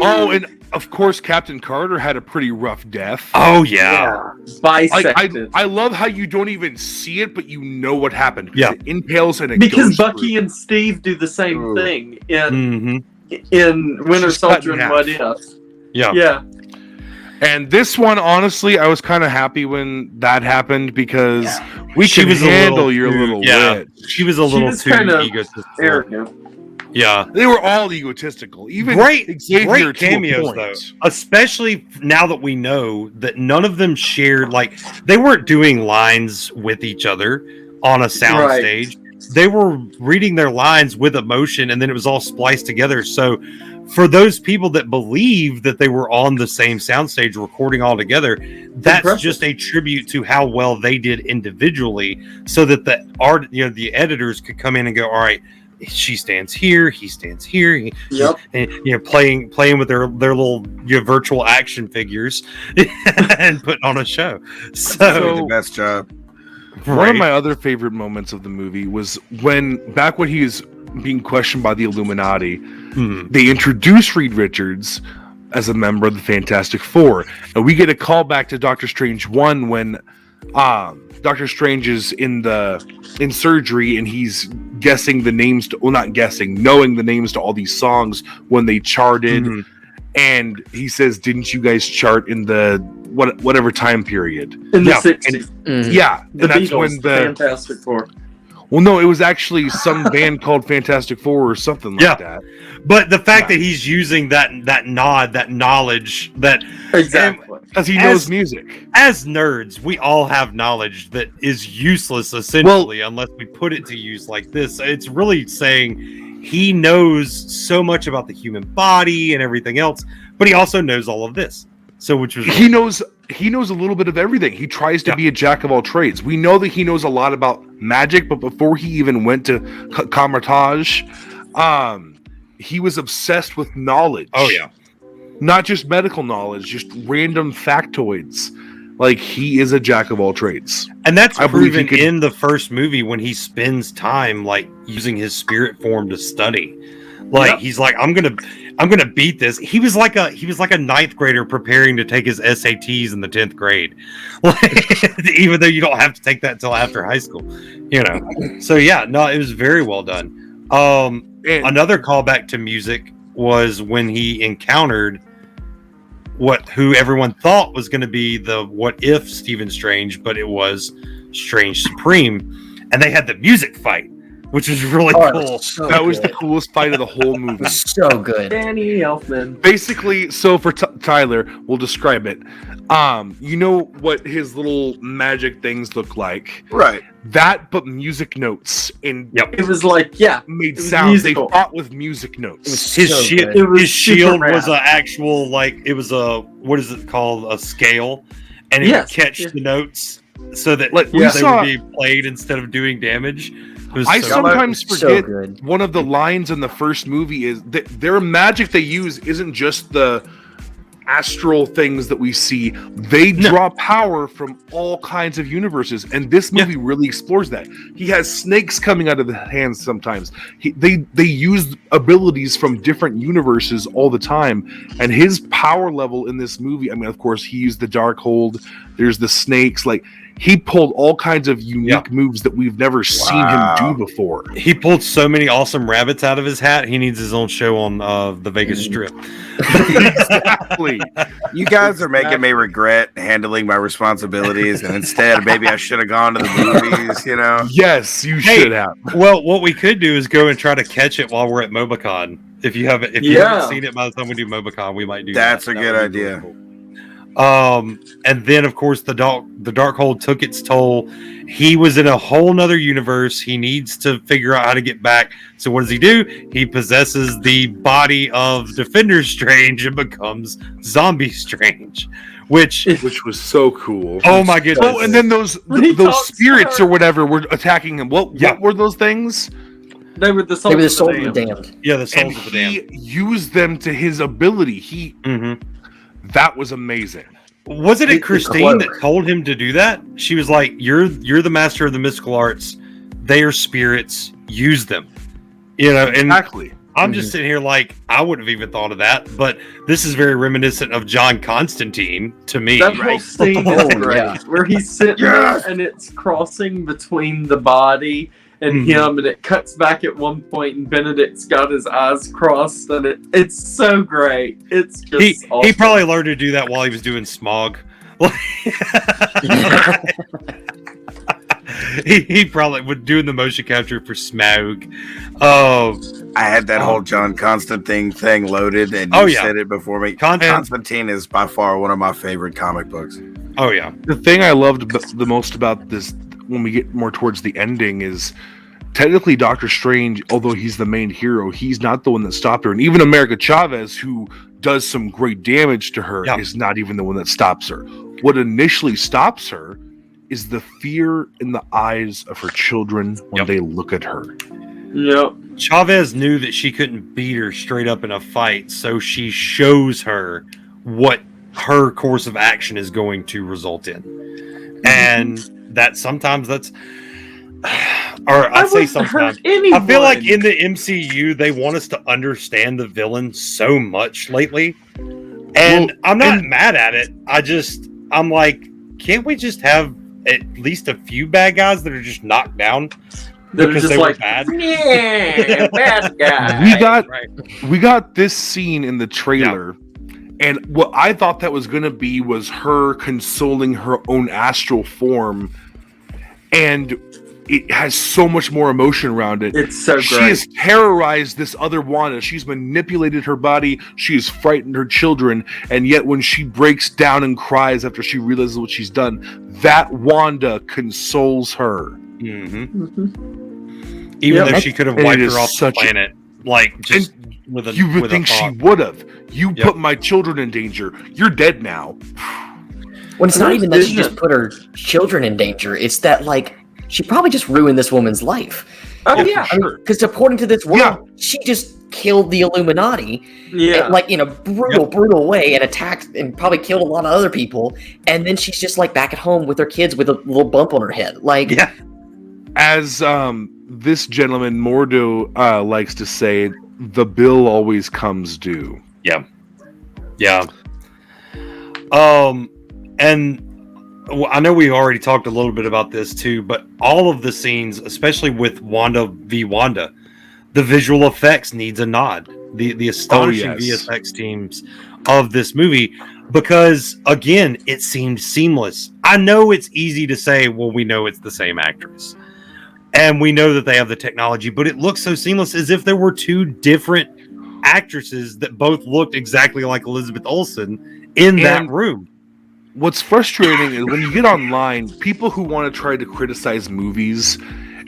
Oh, and of course, Captain Carter had a pretty rough death. Oh, yeah. Bisected. I love how you don't even see it, but you know what happened. Yeah. It impales and it Because goes Bucky through. and Steve do the same Ooh. thing in Mm-hmm. Winter Just cut in Soldier and half. What If. Yeah. Yeah. And this one, honestly, I was kind of happy when that happened because we She can was a handle little your too- little yeah. wit. She was a little was too kind of egotistical. arrogant. Yeah. They were all egotistical. Even Great Xavier great to a cameos point. though, especially now that we know that none of them shared, like they weren't doing lines with each other on a sound Right. stage. They were reading their lines with emotion, and then it was all spliced together. So for those people that believe that they were on the same soundstage recording all together, that's Impressive. just a tribute to how well they did individually, so that the art, the editors could come in and go, all right, she stands here, he stands here, Yep. and playing with their little virtual action figures and putting on a show. Did So the best job. One of my other favorite moments of the movie was when he was being questioned by the Illuminati, they introduced Reed Richards as a member of the Fantastic Four, and we get a call back to Doctor Strange 1 when Doctor Strange is in surgery and he's guessing the names to, well, not guessing, knowing the names to all these songs when they charted, and he says, "Didn't you guys chart in the whatever time period?" In the Yeah, 60s. Yeah, The and that's Beatles, when the Fantastic Four. well, no, it was actually some band called Fantastic Four or something like that. But the fact that he's using that nod, that knowledge, that Exactly. Because he knows music. As nerds, we all have knowledge that is useless essentially unless we put it to use like this. It's really saying he knows so much about the human body and everything else, but he also knows all of this. So which was He knows a little bit of everything. He tries to be a jack of all trades. We know that he knows a lot about magic, but before he even went to Kamar-Taj, he was obsessed with knowledge. Oh yeah. Not just medical knowledge, just random factoids. Like, he is a jack of all trades. And that's I believe proven he could- in the first movie when he spends time like using his spirit form to study. Like he's like, I'm gonna beat this. He was like a ninth grader preparing to take his SATs in the 10th grade. Like, even though you don't have to take that till after high school, So yeah, no, it was very well done. Another callback to music was when he encountered who everyone thought was going to be the What If Stephen Strange, but it was Strange Supreme, and they had the music fight, which was really cool. That was the coolest fight of the whole movie. So good. Danny Elfman. Basically, so for Tyler, we'll describe it. You know what his little magic things look like, right? That, but music notes, and It was like, made it was sounds. musical. They fought with music notes. His shield super was rad. an actual it was a what is it called, a scale, and it would catch the notes so that they would be played instead of doing damage. I sometimes forget good. one of the lines in the first movie is that their magic they use isn't just the astral things that we see. They draw power from all kinds of universes, and this movie really explores that. He has snakes coming out of the hands sometimes. They use abilities from different universes all the time, and his power level in this movie, I mean, of course, he used the Darkhold. There's the snakes. Like, he pulled all kinds of unique moves that we've never seen him do before. He pulled so many awesome rabbits out of his hat. He needs his own show on the Vegas Strip. Exactly. You guys are making me regret handling my responsibilities, and instead, maybe I should have gone to the movies. You know? Yes, you should have. Well, what we could do is go and try to catch it while we're at MobaCon. If you haven't seen it by the time we do MobaCon, we might do That's that. a good idea. Really cool. And then of course the Darkhold took its toll. He was in a whole nother universe. He needs to figure out how to get back. So what does he do? He possesses the body of Defender Strange and becomes Zombie Strange, which was so cool. Oh my goodness! Oh, and then those spirits or whatever were attacking him. What were those things? They were the souls of the damned. Yeah, the souls of the damned. He used them to his ability. That was amazing. Wasn't it Christine that told him to do that? She was like, "You're the master of the mystical arts. They are spirits. Use them." You know, and exactly. I'm just sitting here like I wouldn't have even thought of that, but this is very reminiscent of John Constantine to me. That whole scene is great, where he's sitting there and it's crossing between the body and him, and it cuts back at one point, and Benedict's got his eyes crossed, and it's so great. It's just awesome. He probably learned to do that while he was doing Smog. he probably was doing the motion capture for Smaug. I had that whole John Constantine thing loaded, and you said it before me. Constantine is by far one of my favorite comic books. Oh yeah. The thing I loved the most about this, when we get more towards the ending, is technically Doctor Strange, although he's the main hero, he's not the one that stopped her. And even America Chavez, who does some great damage to her, is not even the one that stops her. What initially stops her is the fear in the eyes of her children when they look at her. Yep. Chavez knew that she couldn't beat her straight up in a fight, so she shows her what her course of action is going to result in. And that sometimes that's, or I say sometimes, I feel like in the MCU, they want us to understand the villain so much lately. And I'm not mad at it. I'm like, can't we just have at least a few bad guys that are just knocked down because they were bad? Yeah, bad guy. We got this scene in the trailer. And what I thought that was going to be was her consoling her own astral form. And it has so much more emotion around it. It's so great. She has terrorized this other Wanda. She's manipulated her body. She has frightened her children. And yet when she breaks down and cries after she realizes what she's done, that Wanda consoles her. Even though she could have wiped her off the planet. You would think she would have. You put my children in danger. You're dead now. When it's not even that she just put her children in danger. It's that, like, she probably just ruined this woman's life. Oh, yeah. Because according to this world, she just killed the Illuminati. Yeah. Like, in a brutal way, and attacked and probably killed a lot of other people. And then she's just, like, back at home with her kids with a little bump on her head. Like, as this gentleman, Mordo, likes to say, the bill always comes due. Yeah. And I know we already talked a little bit about this too, but all of the scenes, especially with Wanda v. Wanda, the visual effects needs a nod. The astonishing VFX teams of this movie, because again, it seemed seamless. I know it's easy to say, well, we know it's the same actress. And we know that they have the technology, but it looks so seamless, as if there were two different actresses that both looked exactly like Elizabeth Olsen in that room. What's frustrating is when you get online, people who want to try to criticize movies,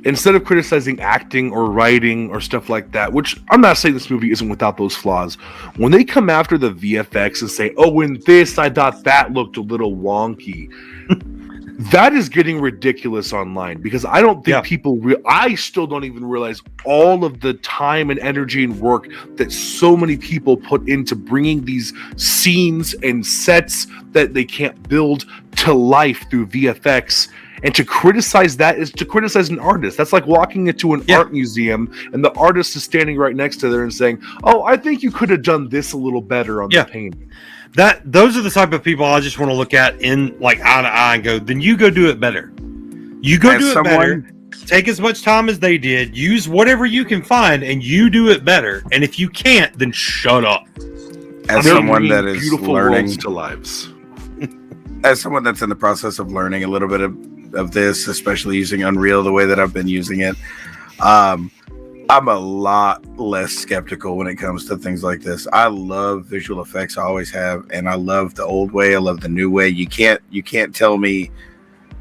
instead of criticizing acting or writing or stuff like that, which I'm not saying this movie isn't without those flaws, when they come after the VFX and say, oh, in this, I thought that looked a little wonky. That is getting ridiculous online, because I don't think people I still don't even realize all of the time and energy and work that so many people put into bringing these scenes and sets that they can't build to life through VFX. And to criticize that is to criticize an artist. That's like walking into an art museum and the artist is standing right next to there and saying, oh, I think you could have done this a little better on the painting. those are the type of people I just want to look at in like eye to eye and go, then you go do it better. You go do it better. Take as much time as they did. Use whatever you can find, and you do it better. And if you can't, then shut up. As someone that is beautiful learning worlds to lives, as someone that's in the process of learning a little bit of this, especially using Unreal the way that I've been using it, I'm a lot less skeptical when it comes to things like this. I love visual effects, I always have, and I love the old way. I love the new way. You can't tell me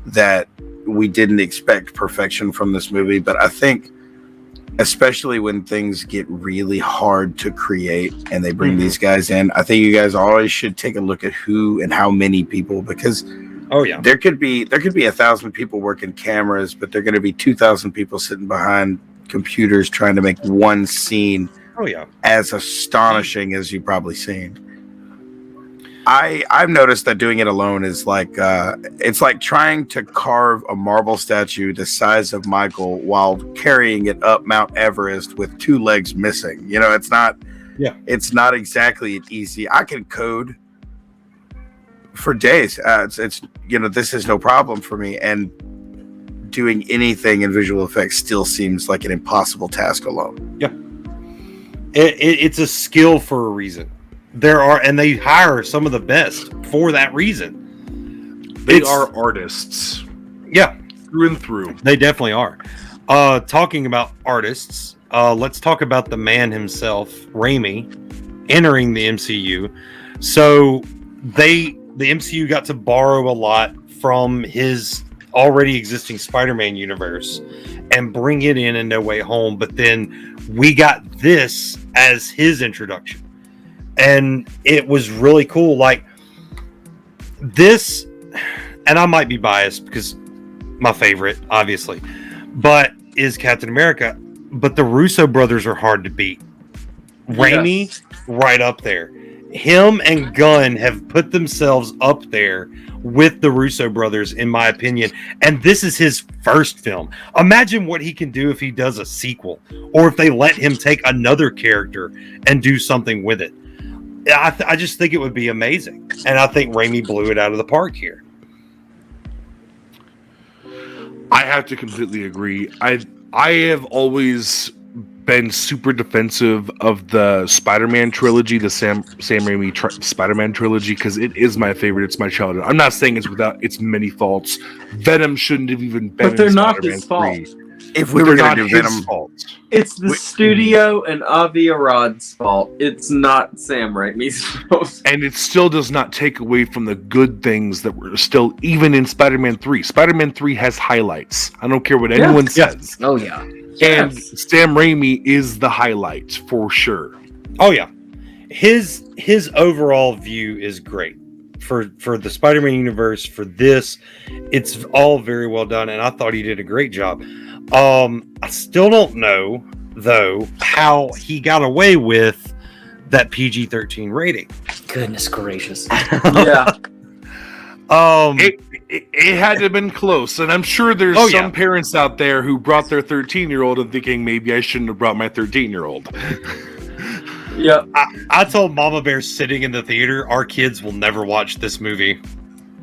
that we didn't expect perfection from this movie, but I think especially when things get really hard to create and they bring these guys in, I think you guys always should take a look at who and how many people, because there could be 1,000 people working cameras, but there are going to be 2,000 people sitting behind computers trying to make one scene as astonishing as you've probably seen. I've noticed that doing it alone is like it's like trying to carve a marble statue the size of Michael while carrying it up Mount Everest with 2 legs missing. You know, it's not exactly easy. I can code for days. It's this is no problem for me, and doing anything in visual effects still seems like an impossible task alone. Yeah, it's a skill for a reason. And they hire some of the best for that reason. They are artists. Yeah. Through and through. They definitely are. Talking about artists, let's talk about the man himself, Raimi, entering the MCU. So the MCU got to borrow a lot from his already existing Spider-Man universe and bring it in No Way Home. But then we got this as his introduction. And it was really cool. Like this, and I might be biased because my favorite, obviously, but is Captain America. But the Russo brothers are hard to beat. Raimi, right up there. Him and Gunn have put themselves up there with the Russo brothers, in my opinion. And this is his first film. Imagine what he can do if he does a sequel, or if they let him take another character and do something with it. I just think it would be amazing. And I think Raimi blew it out of the park here. I have to completely agree. I have always been super defensive of the Spider-Man trilogy, the Sam Raimi Spider-Man trilogy, because it is my favorite. It's my childhood. I'm not saying it's without its many faults. Venom shouldn't have even been. But they're in not Spider-Man his fault. 3. If we were going to do his Venom, fault. It's the studio and Avi Arad's fault. It's not Sam Raimi's fault. And it still does not take away from the good things that were still, even in Spider-Man 3. Spider-Man 3 has highlights. I don't care what anyone says. Oh, yeah. And Sam Raimi is the highlight for sure. Oh, yeah. His overall view is great. For the Spider-Man universe, for this, it's all very well done, and I thought he did a great job. I still don't know, though, how he got away with that PG-13 rating. Goodness gracious. Yeah. It had to have been close, and I'm sure there's some parents out there who brought their 13-year-old and thinking maybe I shouldn't have brought my 13-year-old. Yeah. I told Mama Bear sitting in the theater, our kids will never watch this movie.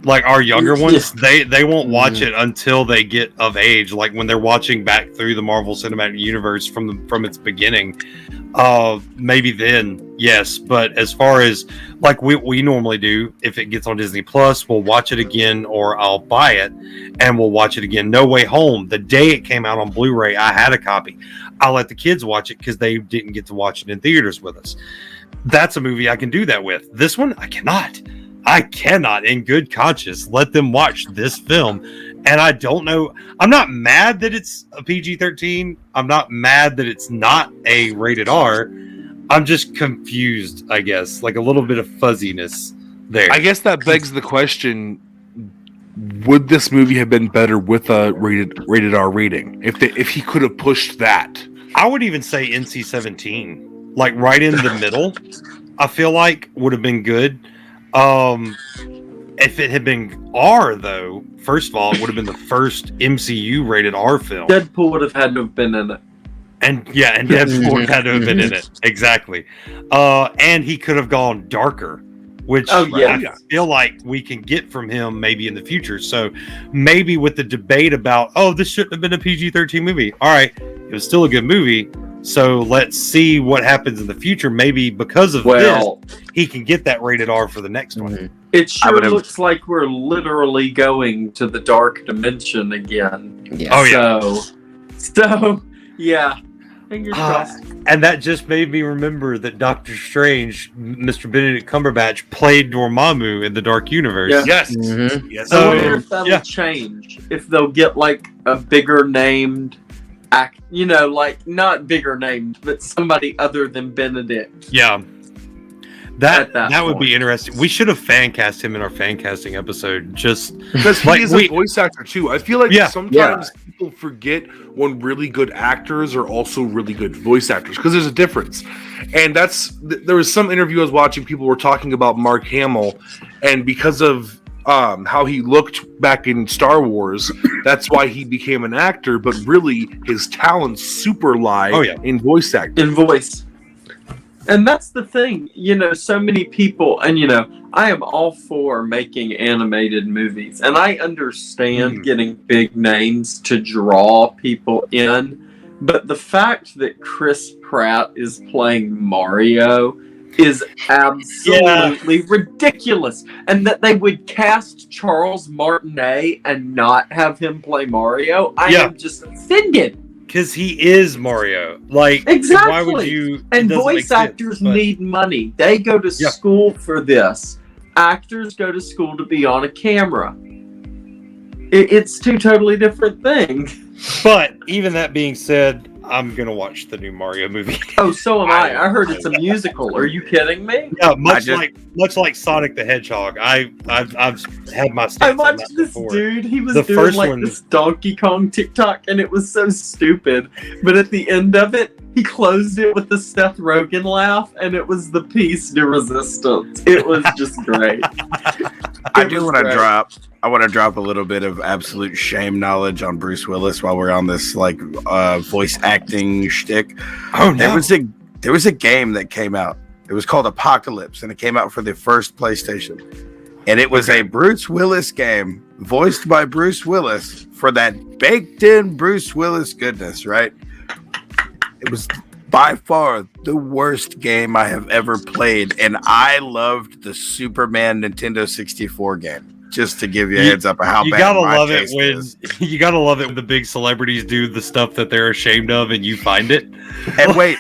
Like our younger ones, they won't watch it until they get of age. Like when they're watching back through the Marvel Cinematic Universe from its beginning, maybe then, yes. But as far as like we normally do, if it gets on Disney Plus, we'll watch it again, or I'll buy it and we'll watch it again. No Way Home, the day it came out on Blu-ray, I had a copy. I let the kids watch it because they didn't get to watch it in theaters with us. That's a movie I can do that with. This one, I cannot. I cannot, in good conscience, let them watch this film. And I don't know. I'm not mad that it's a PG-13. I'm not mad that it's not a rated R. I'm just confused, I guess. Like a little bit of fuzziness there. I guess that begs the question, would this movie have been better with a rated R rating? If he could have pushed that? I would even say NC-17. Like right in the middle, I feel like would have been good. If it had been R, though, first of all, it would have been the first MCU rated R film. Deadpool would have had to have been in it. And Deadpool would have had to have been in it. Exactly. And he could have gone darker which I feel like we can get from him maybe in the future. So maybe with the debate about, this shouldn't have been a PG-13 movie. All right, it was still a good movie. So let's see what happens in the future. Maybe because of this, he can get that rated R for the next one. It sure looks like we're literally going to the dark dimension again. Yeah. Oh, yeah. So yeah. Fingers crossed. And that just made me remember that Doctor Strange, Mr. Benedict Cumberbatch, played Dormammu in the Dark Universe. Yeah. Yes. Mm-hmm. Yes. I wonder if that'll change. If they'll get like a bigger named like not bigger named, but somebody other than Benedict. Yeah. That would point. be interesting. We should have fan cast him in our fan casting episode. Just because he is a voice actor too. I feel like sometimes people forget when really good actors are also really good voice actors, because there's a difference. And there was some interview I was watching. People were talking about Mark Hamill, and because of how he looked back in Star Wars, that's why he became an actor. But really, his talents super lie in voice acting. In voice. And that's the thing, so many people, and I am all for making animated movies, and I understand getting big names to draw people in, but the fact that Chris Pratt is playing Mario is absolutely ridiculous, and that they would cast Charles Martinet and not have him play Mario, I am just offended. Because he is Mario. Like, exactly. Why would you? And voice actors need money. They go to school for this. Actors go to school to be on a camera. It's two totally different things. But even that being said, I'm gonna watch the new Mario movie. Oh, so am I. I heard it's a musical. Are you kidding me? Yeah, much like Sonic the Hedgehog. I've had my stance I watched on that this before. dude. He was doing like this Donkey Kong TikTok, and it was so stupid. But at the end of it, he closed it with the Seth Rogen laugh, and it was the piece de resistance. It was just great. I want to drop a little bit of absolute shame knowledge on Bruce Willis while we're on this voice acting shtick. Oh no! There was a game that came out. It was called Apocalypse, and it came out for the first PlayStation. And it was a Bruce Willis game voiced by Bruce Willis for that baked-in Bruce Willis goodness, right? It was by far the worst game I have ever played, and I loved the Superman Nintendo 64 game. Just to give you a heads up of how you bad gotta my love it taste when is. You gotta love it when the big celebrities do the stuff that they're ashamed of, and you find it. And wait,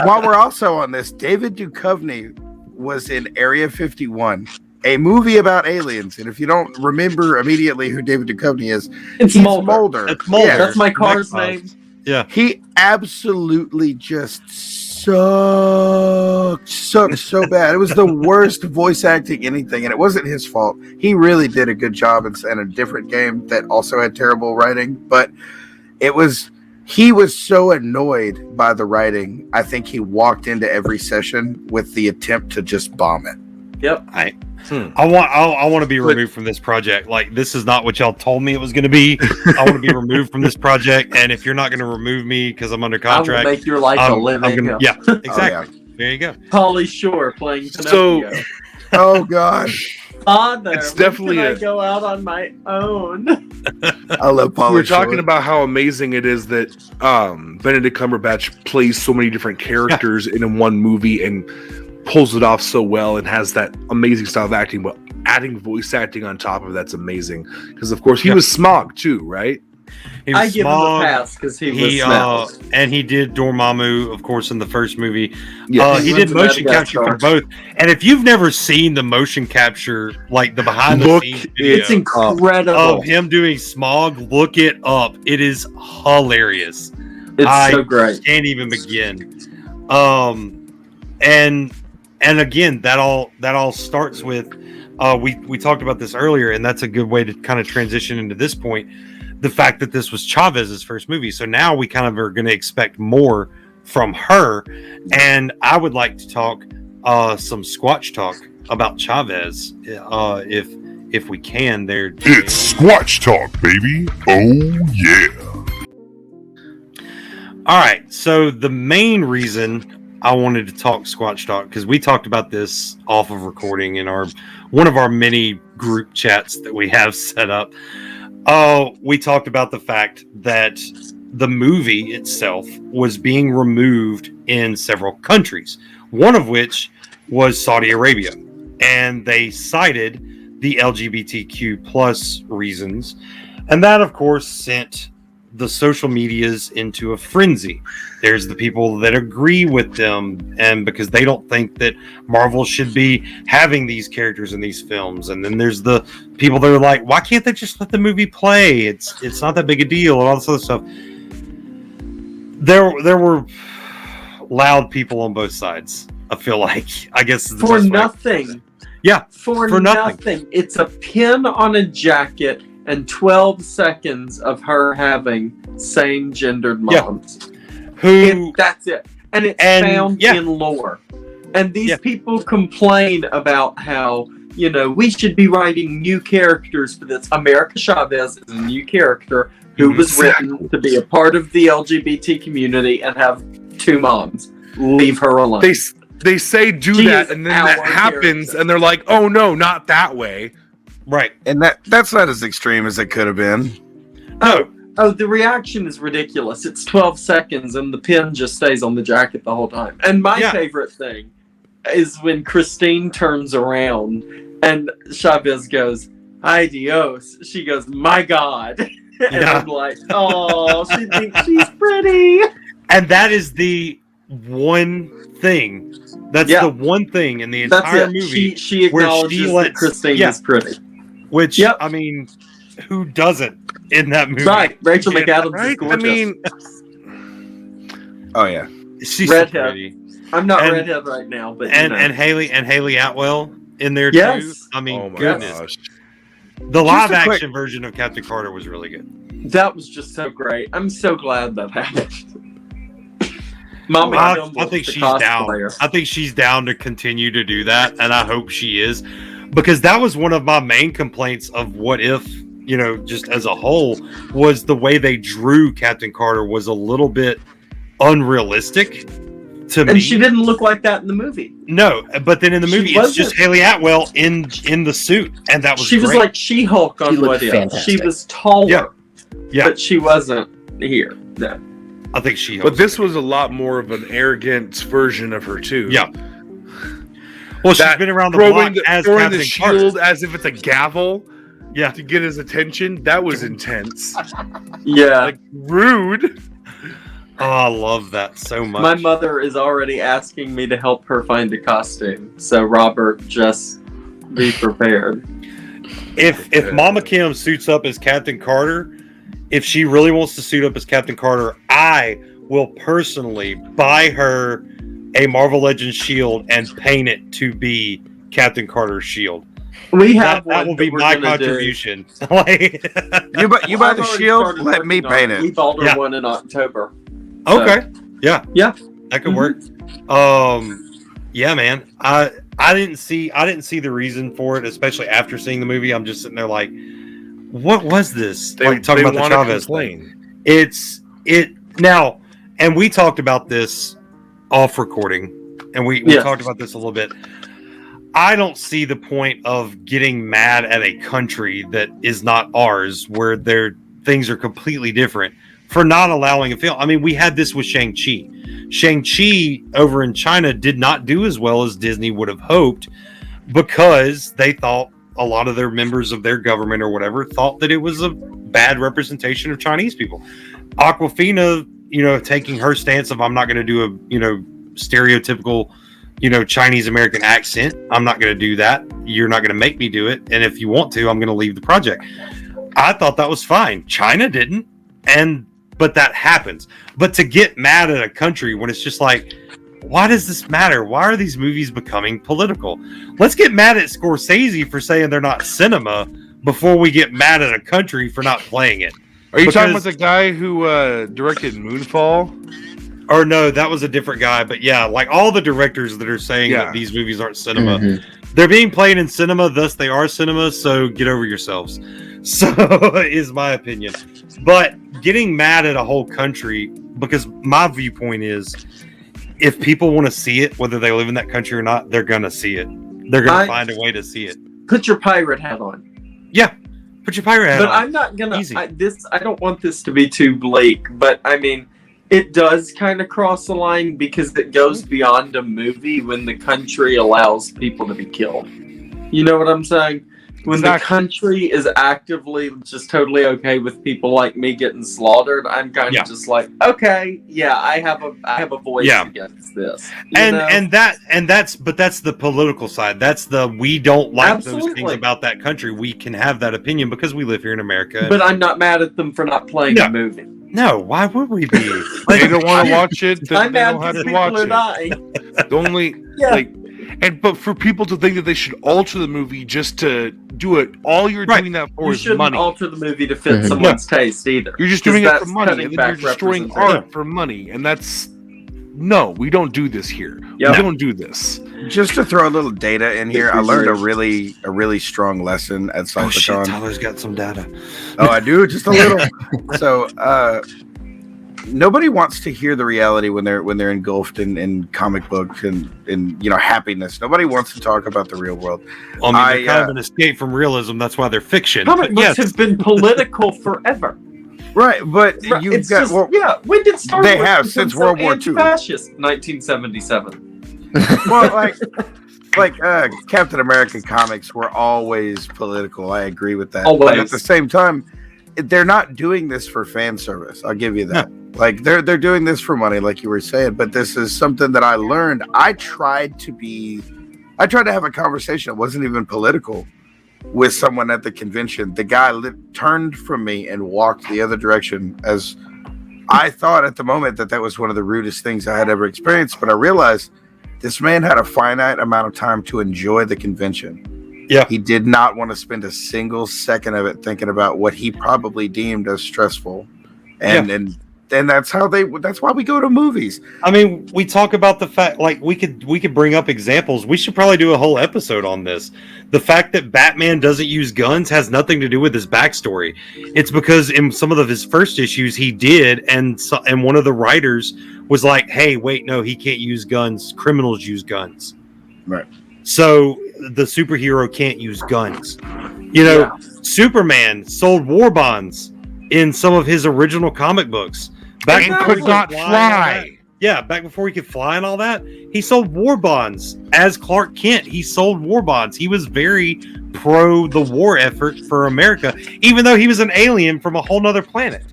while we're also on this, David Duchovny was in Area 51, a movie about aliens. And if you don't remember immediately who David Duchovny is, it's Mulder. It's Mulder. Yeah, that's my car's name. Yeah, he absolutely just sucked so bad. It was the worst voice acting anything, and it wasn't his fault. He really did a good job in a different game that also had terrible writing, but he was so annoyed by the writing. I think he walked into every session with the attempt to just bomb it. Yep. I want to be removed from this project. Like, this is not what y'all told me it was going to be. I want to be removed from this project, and if you're not going to remove me because I'm under contract, I will make your life a living. Yeah, exactly. Oh, yeah. There you go. Pauly Shore playing Pinocchio. Oh gosh. Father, it's definitely I go out on my own. I love Pauly We're Shore. talking about how amazing it is that Benedict Cumberbatch plays so many different characters in one movie and pulls it off so well and has that amazing style of acting, but adding voice acting on top of that's amazing. Because of course he was Smog too, right? I give him a pass because he was and he did Dormammu, of course, in the first movie. Yeah, he did motion capture for both. And if you've never seen the motion capture, like the behind the scenes video, it's incredible of him doing Smog, look it up. It is hilarious. It's so great. Can't even begin. And again, that all starts with we talked about this earlier, and that's a good way to kind of transition into this point. The fact that this was Chavez's first movie, so now we kind of are going to expect more from her. And I would like to talk some Squatch talk about Chavez, if we can. There, it's Squatch talk, baby. Oh yeah. All right. So the main reason I wanted to talk Squatch Talk because we talked about this off of recording in one of our many group chats that we have set up. We talked about the fact that the movie itself was being removed in several countries, one of which was Saudi Arabia, and they cited the LGBTQ plus reasons, and that of course sent the social medias into a frenzy. There's the people that agree with them, and because they don't think that Marvel should be having these characters in these films, and then there's the people that are like, why can't they just let the movie play? It's not that big a deal, and all this other stuff. There were loud people on both sides. I feel like, I guess for nothing. Yeah, for nothing. It's a pin on a jacket and 12 seconds of her having same-gendered moms. Yeah. That's it. And it's found in lore. And these people complain about how, we should be writing new characters for this. America Chavez is a new character who was written to be a part of the LGBT community and have 2 moms. Leave her alone. They say do that, and then that happens, and they're like, oh no, not that way. Right. And that's not as extreme as it could have been. Oh, the reaction is ridiculous. It's 12 seconds, and the pin just stays on the jacket the whole time. And my favorite thing is when Christine turns around, and Chavez goes, adios. She goes, my God. And I'm like, oh, she thinks she's pretty. And that is the one thing. That's the one thing in the entire movie. She acknowledges that Christine is pretty. Which, I mean, who doesn't in that movie? Right. Rachel McAdams is gorgeous. I mean, oh yeah. She's redhead. So pretty. I'm not redhead right now, but and Haley Atwell in there yes. too. I mean, oh my goodness. Gosh. The live action version of Captain Carter was really good. That was just so great. I'm so glad that happened. Mama, I think she's down. I think she's down to continue to do that, and I hope she is, because that was one of my main complaints of What If, just as a whole, was the way they drew Captain Carter was a little bit unrealistic to me. And she didn't look like that in the movie. No, but then in the movie, it's just Haley Atwell in the suit, and that was she was like She-Hulk on What If. She was taller, but she wasn't here. No. I think she. But this was a lot more of an arrogant version of her too. Yeah. Well, she's been around the block as throwing Captain the shield Carter. as if it's a gavel. Yeah. To get his attention. That was intense. Yeah. Like rude. Oh, I love that so much. My mother is already asking me to help her find a costume. So Robert, just be prepared. If Mama Kim suits up as Captain Carter, if she really wants to suit up as Captain Carter, I will personally buy her a Marvel Legends shield and paint it to be Captain Carter's shield. We have that will be my contribution. You buy the shield, let me paint it. We bought her one in October. Okay. Yeah. That could work. Yeah, man. I didn't see the reason for it, especially after seeing the movie. I'm just sitting there like, what was this? Talking about the Chavez thing. It's now, and we talked about this off recording, and we talked about this a little bit. I don't see the point of getting mad at a country that is not ours, where their things are completely different, for not allowing a film. I mean, we had this with Shang-Chi. Shang-Chi over in China did not do as well as Disney would have hoped, because they thought, a lot of their members of their government or whatever thought that it was a bad representation of Chinese people. Awkwafina, taking her stance of, I'm not going to do a, stereotypical, Chinese American accent. I'm not going to do that. You're not going to make me do it. And if you want to, I'm going to leave the project. I thought that was fine. China didn't. But that happens. But to get mad at a country when it's just like, why does this matter? Why are these movies becoming political? Let's get mad at Scorsese for saying they're not cinema before we get mad at a country for not playing it. Are you talking about the guy who directed Moonfall? Or no, that was a different guy. But yeah, like all the directors that are saying that these movies aren't cinema, they're being played in cinema, thus they are cinema, so get over yourselves. So is my opinion. But getting mad at a whole country, because my viewpoint is, if people want to see it, whether they live in that country or not, they're gonna see it. They're gonna find a way to see it. Put your pirate hat on. Yeah, put your pirate hat on. But I'm not gonna. I don't want this to be too bleak, but I mean, it does kind of cross the line because it goes beyond a movie when the country allows people to be killed. You know what I'm saying? When the country is actively just totally okay with people like me getting slaughtered, I'm kind of just like, okay, yeah, I have a voice against this. That's the political side. That's the we don't like those things about that country. We can have that opinion because we live here in America. But I'm not mad at them for not playing the movie. No, why would we be? They don't want to watch it. They I'm mad don't have because to people watch are it. dying. The only but for people to think that they should alter the movie just to do it, all you're doing that for You is shouldn't money. alter the movie to fit someone's taste either. You're just doing it for money, and then you're destroying art for money, and that's we don't do this here. Yep. We don't do this. Just to throw a little data in here, I learned a really strong lesson at CypherCon. Oh shit, Tyler's got some data. Oh, I do, just a little. So, nobody wants to hear the reality when they're engulfed in comic books and happiness. Nobody wants to talk about the real world. Well, I mean, they're kind of an escape from realism. That's why they're fiction. Comic books have been political forever. Right, but you've got when did Star they Wars have since World War II. Fascist 1977. Well, like Captain America comics were always political. I agree with that. Always. But at the same time, they're not doing this for fan service. I'll give you that. No. Like they're doing this for money, like you were saying. But this is something that I learned. I tried to have a conversation. It wasn't even political with someone at the convention. The guy turned from me and walked the other direction, as I thought at the moment that was one of the rudest things I had ever experienced. But I realized this man had a finite amount of time to enjoy the convention. Yeah. He did not want to spend a single second of it thinking about what he probably deemed as stressful. And that's why we go to movies. I mean, we talk about the fact, like we could bring up examples. We should probably do a whole episode on this. The fact that Batman doesn't use guns has nothing to do with his backstory. It's because in some of his first issues he did, and one of the writers was like, "Hey, wait, no, he can't use guns. Criminals use guns." Right. So the superhero can't use guns. Superman sold war bonds in some of his original comic books. Back could not fly. Yeah, back before he could fly and all that, he sold war bonds. As Clark Kent, he sold war bonds. He was very pro the war effort for America, even though he was an alien from a whole nother planet.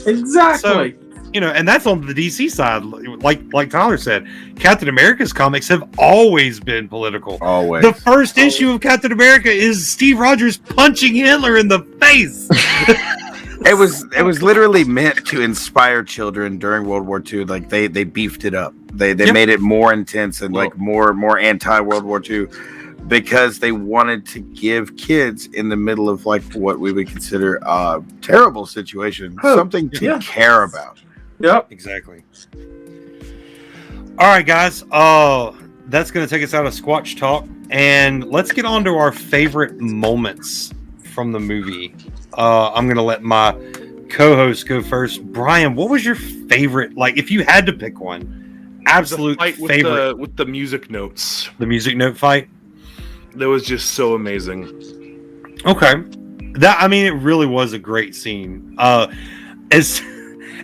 Exactly. So, and that's on the DC side. Like Tyler said, Captain America's comics have always been political. Always. The first issue of Captain America is Steve Rogers punching Hitler in the face. It was literally meant to inspire children during World War II. Like they beefed it up. They made it more intense and like more anti World War II, because they wanted to give kids in the middle of like what we would consider a terrible situation something to care about. Yep, exactly. All right, guys. That's going to take us out of Squatch Talk, and let's get on to our favorite moments from the movie. I'm going to let my co-host go first. Brian, what was your favorite? Like, if you had to pick one, absolute favorite with the music notes. The music note fight. That was just so amazing. Okay, it really was a great scene.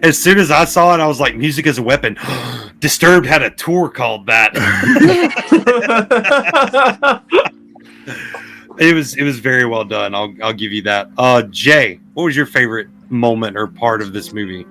As soon as I saw it, I was like, music is a weapon. Disturbed had a tour called that. It was very well done. I'll give you that. Jay, what was your favorite moment or part of this movie?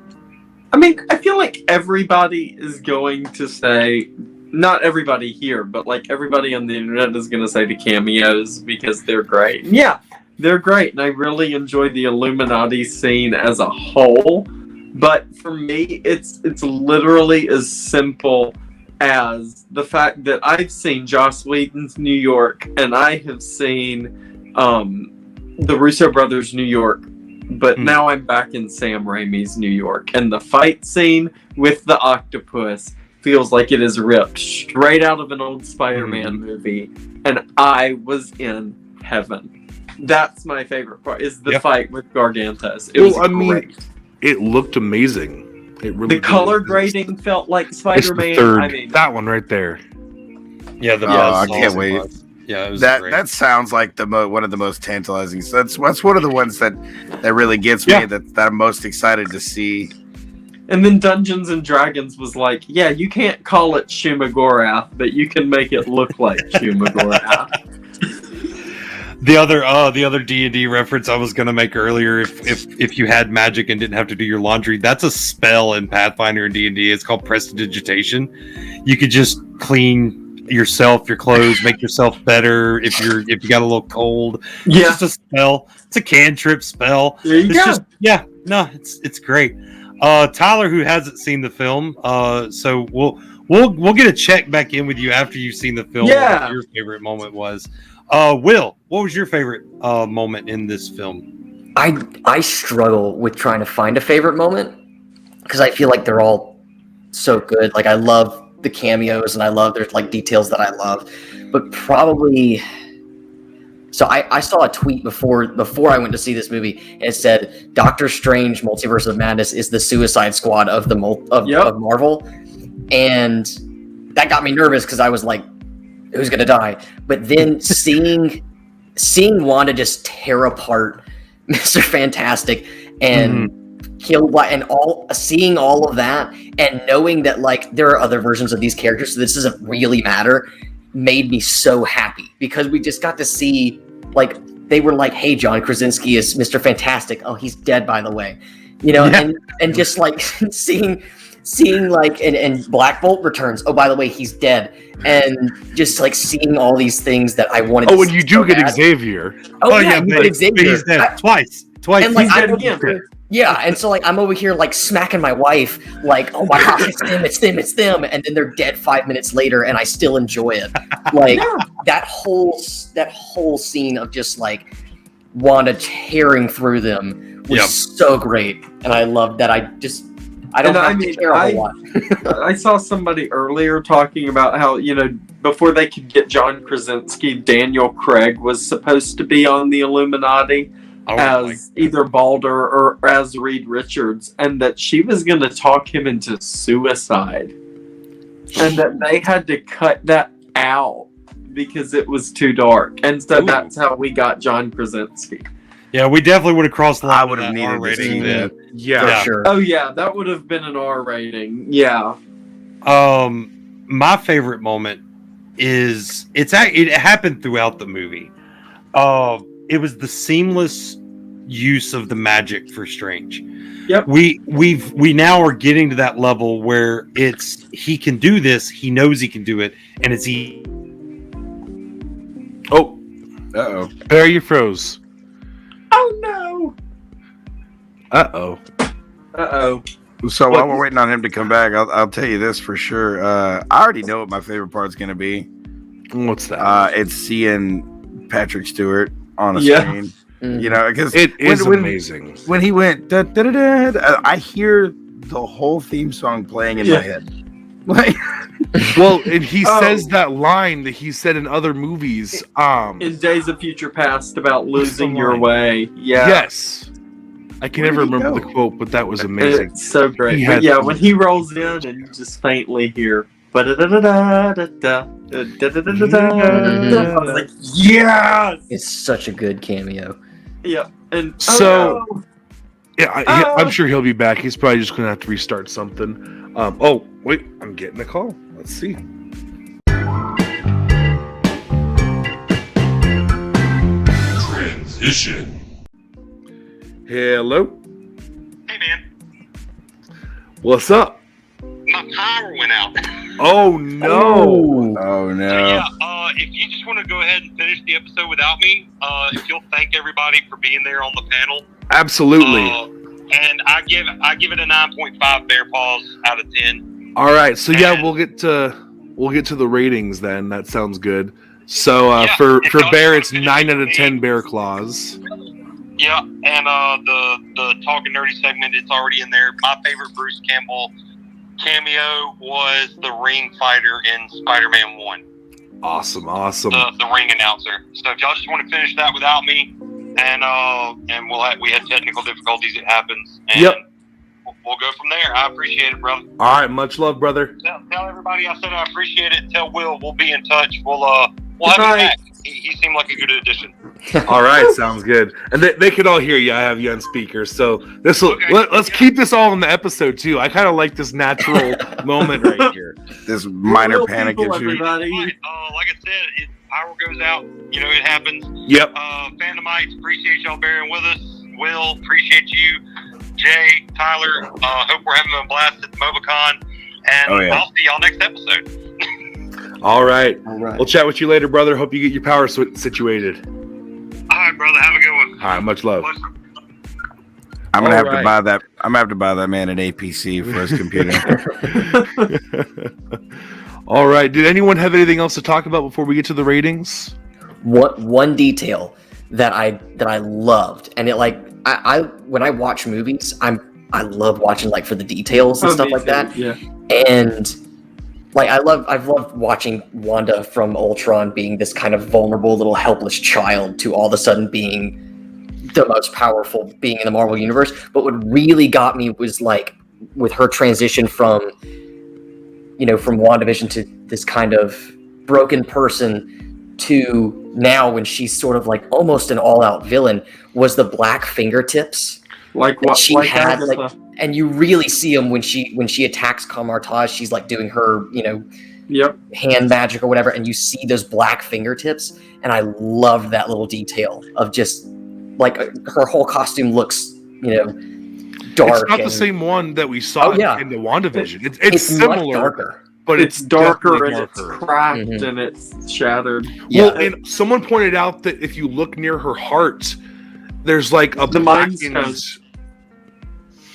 I mean, I feel like everybody is going to say, not everybody here, but like everybody on the internet is going to say the cameos because they're great. Yeah, they're great. And I really enjoyed the Illuminati scene as a whole. But for me, it's literally as simple as the fact that I've seen Joss Whedon's New York and I have seen the Russo brothers' New York, but now I'm back in Sam Raimi's New York, and the fight scene with the octopus feels like it is ripped straight out of an old Spider-Man movie, and I was in heaven. That's my favorite part, is the fight with Gargantus. It was great. It looked amazing. It really The color did. grading felt like It's Spider-Man. the third. I mean, That one right there. Yeah, the I can't wait. Yeah, it was That great. that sounds like one of the most tantalizing. So that's one of the ones that really gets me. Yeah. That I'm most excited to see. and then Dungeons and Dragons was like, yeah, you can't call it Shumagorath, but you can make it look like Shumagorath. The other D&D reference I was gonna make earlier, if you had magic and didn't have to do your laundry, that's a spell in Pathfinder and D&D. It's called prestidigitation. You could just clean yourself, your clothes, make yourself better if you got a little cold. It's Yeah. just a spell. It's a cantrip spell. There you go. It's great. Tyler, who hasn't seen the film, so we'll get a check back in with you after you've seen the film. Yeah. What your favorite moment was. Will, what was your favorite moment in this film? I struggle with trying to find a favorite moment because I feel like they're all so good. Like I love the cameos and I love there's like details that I love, but probably. So I saw a tweet before I went to see this movie, and it said Doctor Strange Multiverse of Madness is the Suicide Squad of of Marvel, and that got me nervous because I was like, who's gonna die? But then seeing Wanda just tear apart Mr. Fantastic and killed seeing all of that and knowing that like there are other versions of these characters, so this doesn't really matter, made me so happy because we just got to see like they were like, hey, John Krasinski is Mr. Fantastic. Oh, he's dead, by the way. You know, and just like seeing like and Black Bolt returns. Oh, by the way, he's dead. And just like seeing all these things that I wanted. Oh, and you do get Xavier. Oh yeah, you get Xavier. He's dead twice. And like He's dead again. yeah, and so like I'm over here like smacking my wife, like, oh my gosh, it's them, and then they're dead 5 minutes later, and I still enjoy it. Like that whole scene of just like Wanda tearing through them was so great, and I loved that. I don't have to care a whole lot. I saw somebody earlier talking about how, before they could get John Krasinski, Daniel Craig was supposed to be on the Illuminati as either Balder or as Reed Richards, and that she was going to talk him into suicide. And that they had to cut that out because it was too dark. And so that's how we got John Krasinski. Yeah, we definitely would have crossed the line. I would have needed to see that. Yeah, for sure. Oh yeah, that would have been an R rating. Yeah. My favorite moment is it happened throughout the movie. It was the seamless use of the magic for Strange. Yep. We now are getting to that level where he can do this, he knows he can do it, and it's easy. Oh. Uh-oh. Bear, you froze. Oh no. Uh-oh. So while we're waiting on him to come back, I'll tell you this for sure. I already know what my favorite part's going to be. What's that? It's seeing Patrick Stewart on a screen. Mm-hmm. Because it is amazing. When he went, da, da, da, da, I hear the whole theme song playing in my head. Like, well, and he says that line that he said in other movies. In Days of Future Past about losing your way. Yeah. Yes. I can never remember the quote, but that was amazing. It's so great. But yeah, when he rolls in and you just faintly hear I was like, yes! It's such a good cameo. Yeah. And I'm sure he'll be back. He's probably just gonna have to restart something. Oh, wait, I'm getting a call. Let's see. Transition. Hello. Hey man, What's up? my power went out. Oh no. Oh no. So, yeah, if you just want to go ahead and finish the episode without me, if you'll thank everybody for being there on the panel. Absolutely. And I give it a 9.5 bear paws out of 10. All right. So yeah, we'll get to the ratings then. That sounds good. So for bear, it's 9 out of 10 bear claws. Yeah, and the Talking Nerdy segment, it's already in there. My favorite Bruce Cambell cameo was the ring fighter in Spider-Man 1. Awesome. The ring announcer. So if y'all just want to finish that without me, and we had technical difficulties, it happens. And we'll go from there. I appreciate it, brother. All right, much love, brother. Tell everybody I said I appreciate it. Tell Will we'll be in touch. We'll have him back. He seemed like a good addition. All right, sounds good. And they can all hear you. I have you on speaker, so this will let's keep this all in the episode too. I kind of like this natural moment right here. This minor panic issue. Everybody. Like I said, power goes out. You know, it happens. Yep. Fandomites, appreciate y'all bearing with us. Will, appreciate you. Jay, Tyler, hope we're having a blast at the MobaCon. And I'll see y'all next episode. All right. We'll chat with you later, brother. Hope you get your power situated. All right, brother. Have a good one. All right, much love. I'm gonna have to buy that. I'm gonna have to buy that man an APC for his computer. All right. Did anyone have anything else to talk about before we get to the ratings? One detail that I loved, and it like I when I watch movies, I love watching like for the details and stuff like that. Yeah. And like I've loved watching Wanda from Ultron being this kind of vulnerable little helpless child to all of a sudden being the most powerful being in the Marvel universe. But what really got me was like with her transition from WandaVision to this kind of broken person to now when she's sort of like almost an all-out villain was the black fingertips. Like what she had, like, and you really see them when she attacks Kamartaj. She's like doing her, hand magic or whatever, and you see those black fingertips. And I love that little detail of just like her whole costume looks, dark. It's not the same one that we saw in the WandaVision. It's similar, much darker. But it's darker and darker. it's cracked and it's shattered. Yeah. Well, and someone pointed out that if you look near her heart, there's like a Mind Stone.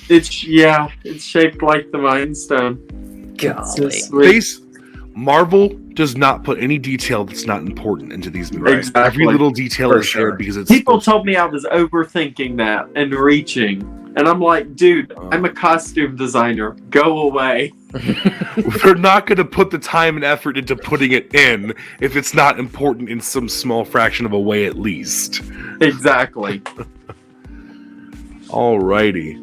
It's shaped like the Mind Stone. Golly. Marvel does not put any detail that's not important into these movies. Exactly. Every little detail is shared because it's people told me I was overthinking that and reaching, and I'm like, dude, I'm a costume designer. Go away. They're not going to put the time and effort into putting it in if it's not important in some small fraction of a way, at least. Exactly. Alrighty.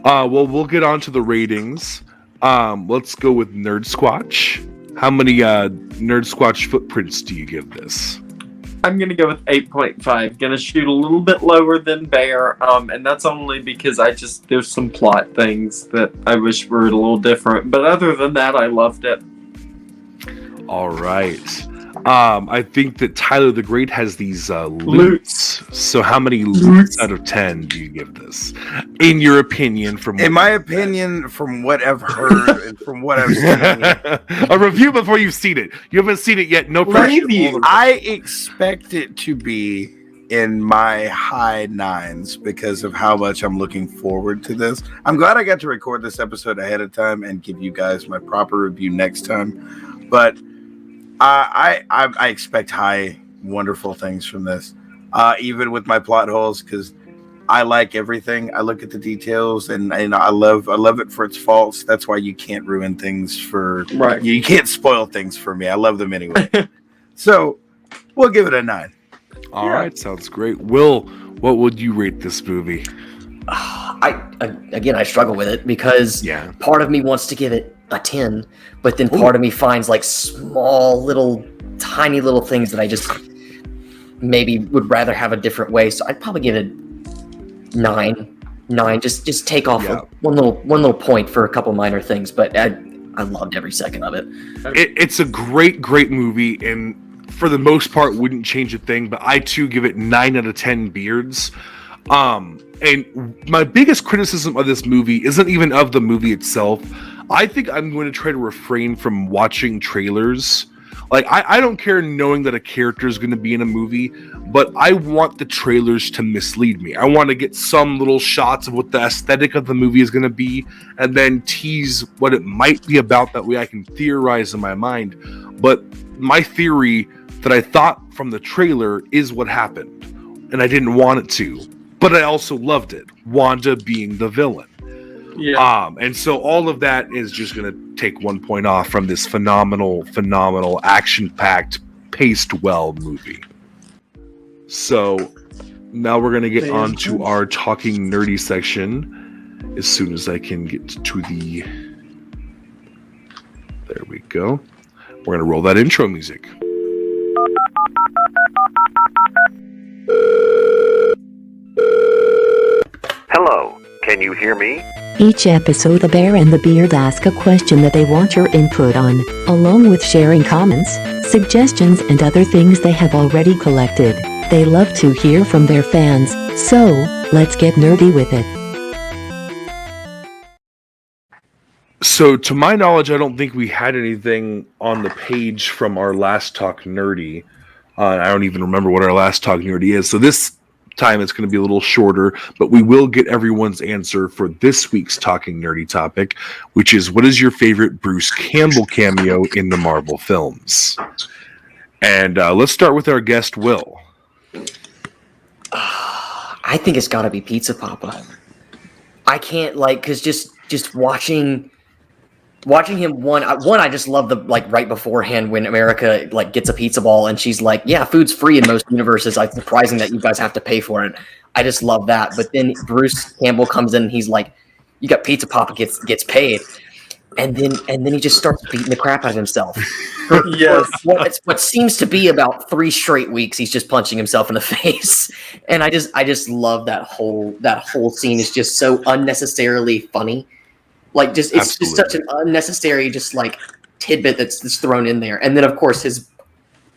Well, we'll get on to the ratings. Let's go with Nerd Squatch. How many Nerd Squatch footprints do you give this? I'm gonna go with 8.5. Gonna shoot a little bit lower than Bear, and that's only because there's some plot things that I wish were a little different. But other than that, I loved it. All right. I think that Tyler the Great has these loots. So how many loots out of 10 do you give this? In your opinion, in my opinion, from what I've heard and from what I've seen. A review before you've seen it. You haven't seen it yet. No pressure. I expect it to be in my high 9s because of how much I'm looking forward to this. I'm glad I got to record this episode ahead of time and give you guys my proper review next time. But I expect high, wonderful things from this, even with my plot holes, because I like everything. I look at the details, and I love it for its faults. That's why you can't ruin things for you can't spoil things for me. I love them anyway. So we'll give it a 9. All right, sounds great. Will, what would you rate this movie? I struggle with it because part of me wants to give it a 10, but then part of me finds like small little tiny little things that I just maybe would rather have a different way. So I'd probably give it 9. Just take off one little point for a couple minor things, but I loved every second of it. It's a great movie, and for the most part wouldn't change a thing, but I too give it 9 out of 10 beards. And my biggest criticism of this movie isn't even of the movie itself. I think I'm going to try to refrain from watching trailers. Like, I don't care knowing that a character is going to be in a movie, but I want the trailers to mislead me. I want to get some little shots of what the aesthetic of the movie is going to be, and then tease what it might be about. That way I can theorize in my mind. But my theory that I thought from the trailer is what happened, and I didn't want it to. But I also loved it. Wanda being the villain. Yeah. And so all of that is just going to take 1 point off from this phenomenal, action-packed, paced well movie. So now we're going to get on to our talking nerdy section. as soon as I can get to the... There we go. We're going to roll that intro music. Hello, can you hear me? Each episode, the Bear and the Beard ask a question that they want your input on, along with sharing comments, suggestions, and other things they have already collected. They love to hear from their fans, so let's get nerdy with it. So, to my knowledge, I don't think we had anything on the page from our last Talk Nerdy. I don't even remember what our last Talk Nerdy is. So this time it's going to be a little shorter, but we will get everyone's answer for this week's Talking Nerdy topic, which is, what is your favorite Bruce Cambell cameo in the Marvel films? And let's start with our guest, Will. I think it's got to be Pizza Papa. I can't, because just watching him I just love the right beforehand when America gets a pizza ball and she's like, yeah, food's free in most universes. It's surprising that you guys have to pay for it. I just love that. But then Bruce Cambell comes in and he's like, you got Pizza Papa gets paid. And then he just starts beating the crap out of himself. Yes. What seems to be about 3 straight weeks, he's just punching himself in the face. And I just love that whole scene is just so unnecessarily funny. It's Absolutely. just such an unnecessary tidbit that's thrown in there. And then of course his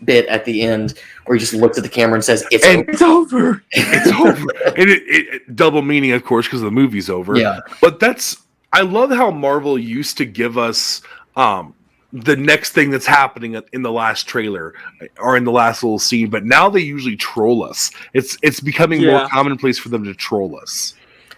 bit at the end where he just looks at the camera and says, It's over. It's over. And it double meaning, of course, because the movie's over. Yeah. But I love how Marvel used to give us the next thing that's happening in the last trailer or in the last little scene, but now they usually troll us. It's becoming more commonplace for them to troll us.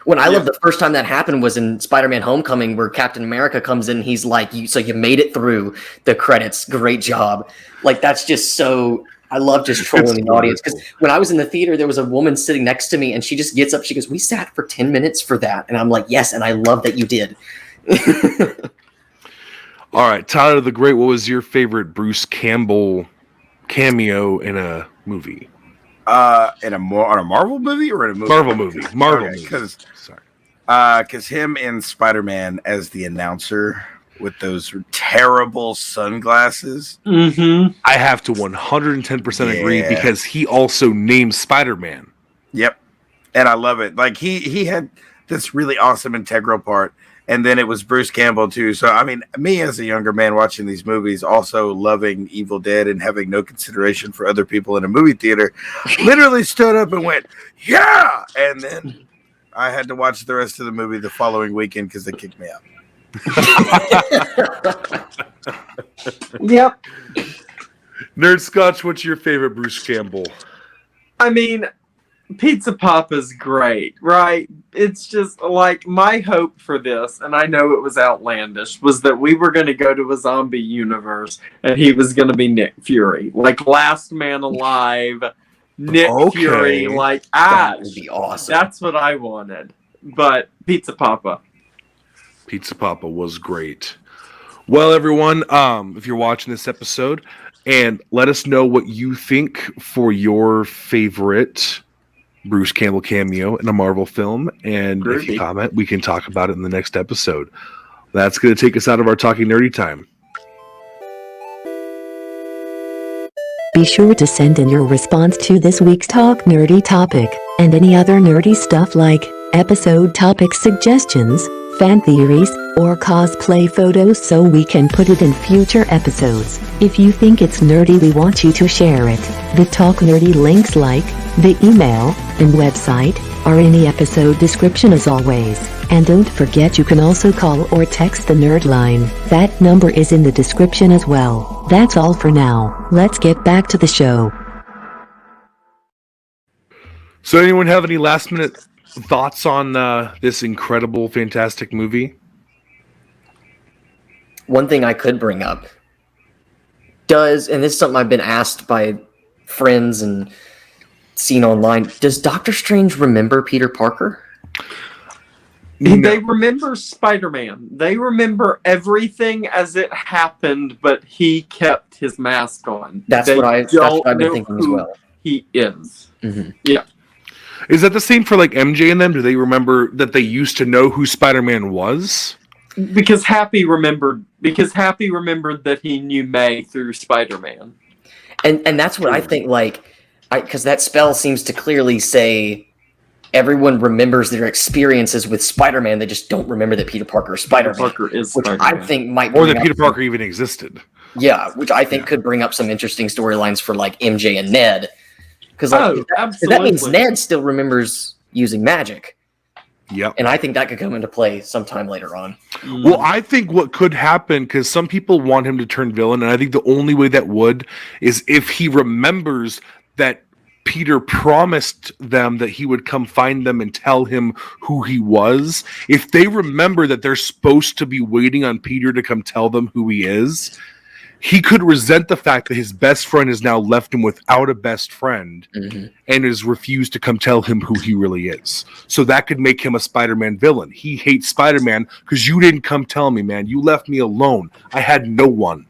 When I love the first time that happened was in Spider-Man Homecoming, where Captain America comes in and he's like, so you made it through the credits. Great job. That's just so... I love just trolling the audience. Because when I was in the theater, there was a woman sitting next to me and she just gets up. She goes, we sat for 10 minutes for that. And I'm like, yes, and I love that you did. All right, Tyler the Great, what was your favorite Bruce Cambell cameo in a movie? On a Marvel movie or in a movie? Marvel movie. Because him in Spider-Man as the announcer with those terrible sunglasses. Mm-hmm. I have to 110% agree because he also named Spider-Man. Yep. And I love it. He had this really awesome integral part. And then it was Bruce Cambell too. So, I mean, me as a younger man watching these movies, also loving Evil Dead and having no consideration for other people in a movie theater, literally stood up and went, yeah! And then I had to watch the rest of the movie the following weekend because they kicked me out. Yep. Nerd Scotch, what's your favorite Bruce Cambell? I mean, Pizza Papa's great, right? It's just my hope for this, and I know it was outlandish, was that we were going to go to a zombie universe and he was going to be Nick Fury, Last Man Alive, Nick Fury, that would be awesome. That's what I wanted. But Pizza Papa. Pizza Papa was great. Well, everyone, if you're watching this episode, and let us know what you think for your favorite Bruce Cambell cameo in a Marvel film, and if you comment, we can talk about it in the next episode. That's going to take us out of our Talking Nerdy time. Be sure to send in your response to this week's Talk Nerdy topic, and any other nerdy stuff like episode topic suggestions, fan theories, or cosplay photos so we can put it in future episodes. If you think it's nerdy, we want you to share it. The Talk Nerdy links the email and website are in the episode description as always. And don't forget, you can also call or text the Nerd line. That number is in the description as well. That's all for now. Let's get back to the show. So anyone have any last minute thoughts on this incredible, fantastic movie? One thing I could bring up and this is something I've been asked by friends and seen online, does Doctor Strange remember Peter Parker? No. They remember Spider-Man. They remember everything as it happened, but he kept his mask on. That's what I've been thinking as well. He is. Mm-hmm. Yeah. Is that the same for like MJ and them? Do they remember that they used to know who Spider-Man was? Because Happy remembered that he knew May through Spider-Man. And that's what I think, like, because that spell seems to clearly say everyone remembers their experiences with Spider-Man. They just don't remember that Peter Parker is Spider-Man. Peter Parker is which Spider-Man. I think might or that Peter Parker even existed. Yeah, which I think could bring up some interesting storylines for like MJ and Ned. Because that means Ned still remembers using magic. Yep. And I think that could come into play sometime later on. Well, I think what could happen, because some people want him to turn villain, and I think the only way that would is if he remembers that Peter promised them that he would come find them and tell him who he was. If they remember that they're supposed to be waiting on Peter to come tell them who he is, he could resent the fact that his best friend has now left him without a best friend and has refused to come tell him who he really is. So that could make him a Spider-Man villain. He hates Spider-Man because you didn't come tell me, man. You left me alone. I had no one.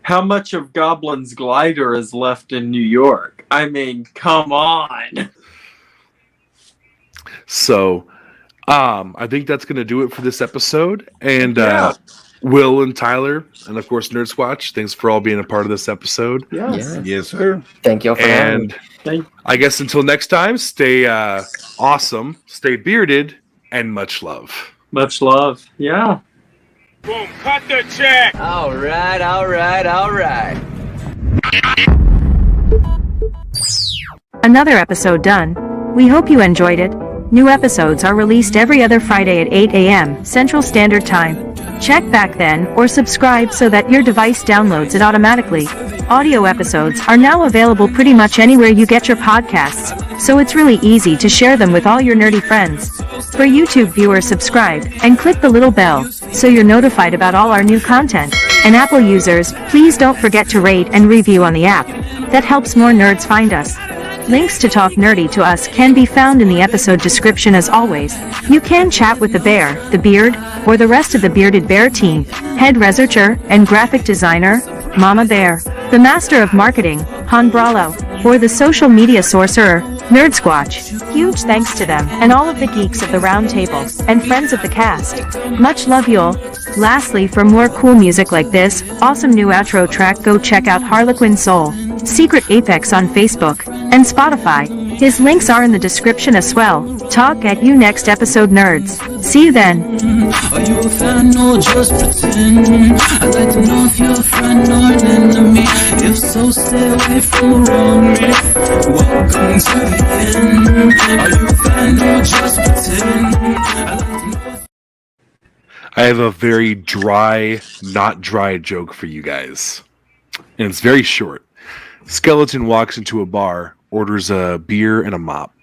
How much of Goblin's glider is left in New York? I mean, come on. So I think that's going to do it for this episode. And Will and Tyler, and of course Nerd Squatch, thanks for all being a part of this episode. Yes, sir. Thank you for having me. I guess until next time, stay awesome, stay bearded, and much love. Much love. Yeah. Boom, cut the check. All right. Another episode done. We hope you enjoyed it. New episodes are released every other Friday at 8 a.m. Central Standard Time. Check back then or subscribe so that your device downloads it automatically. Audio episodes are now available pretty much anywhere you get your podcasts, so it's really easy to share them with all your nerdy friends. For YouTube viewers, subscribe and click the little bell so you're notified about all our new content. And Apple users, please don't forget to rate and review on the app. That helps more nerds find us. Links to talk nerdy to us can be found in the episode description as always. You can chat with the bear, the beard, or the rest of the Bearded Bear team, head researcher and graphic designer, Mama Bear, the master of marketing, Han Bralo, or the social media sorcerer, Nerd Squatch. Huge thanks to them and all of the geeks of the round table and friends of the cast. Much love y'all. Lastly, for more cool music like this awesome new outro track, go check out Harlequin Soul, Secret Apex on Facebook and Spotify. His links are in the description as well. Talk at you next episode, nerds. See you then. Are you a fan or just pretend? I'd like to know if you're a friend or an enemy. If so, stay away from the wrong myth. Welcome to the end. Are you a fan or just pretend? I'd like to know if I have a very dry, not dry joke for you guys. And it's very short. Skeleton walks into a bar, orders a beer and a mop.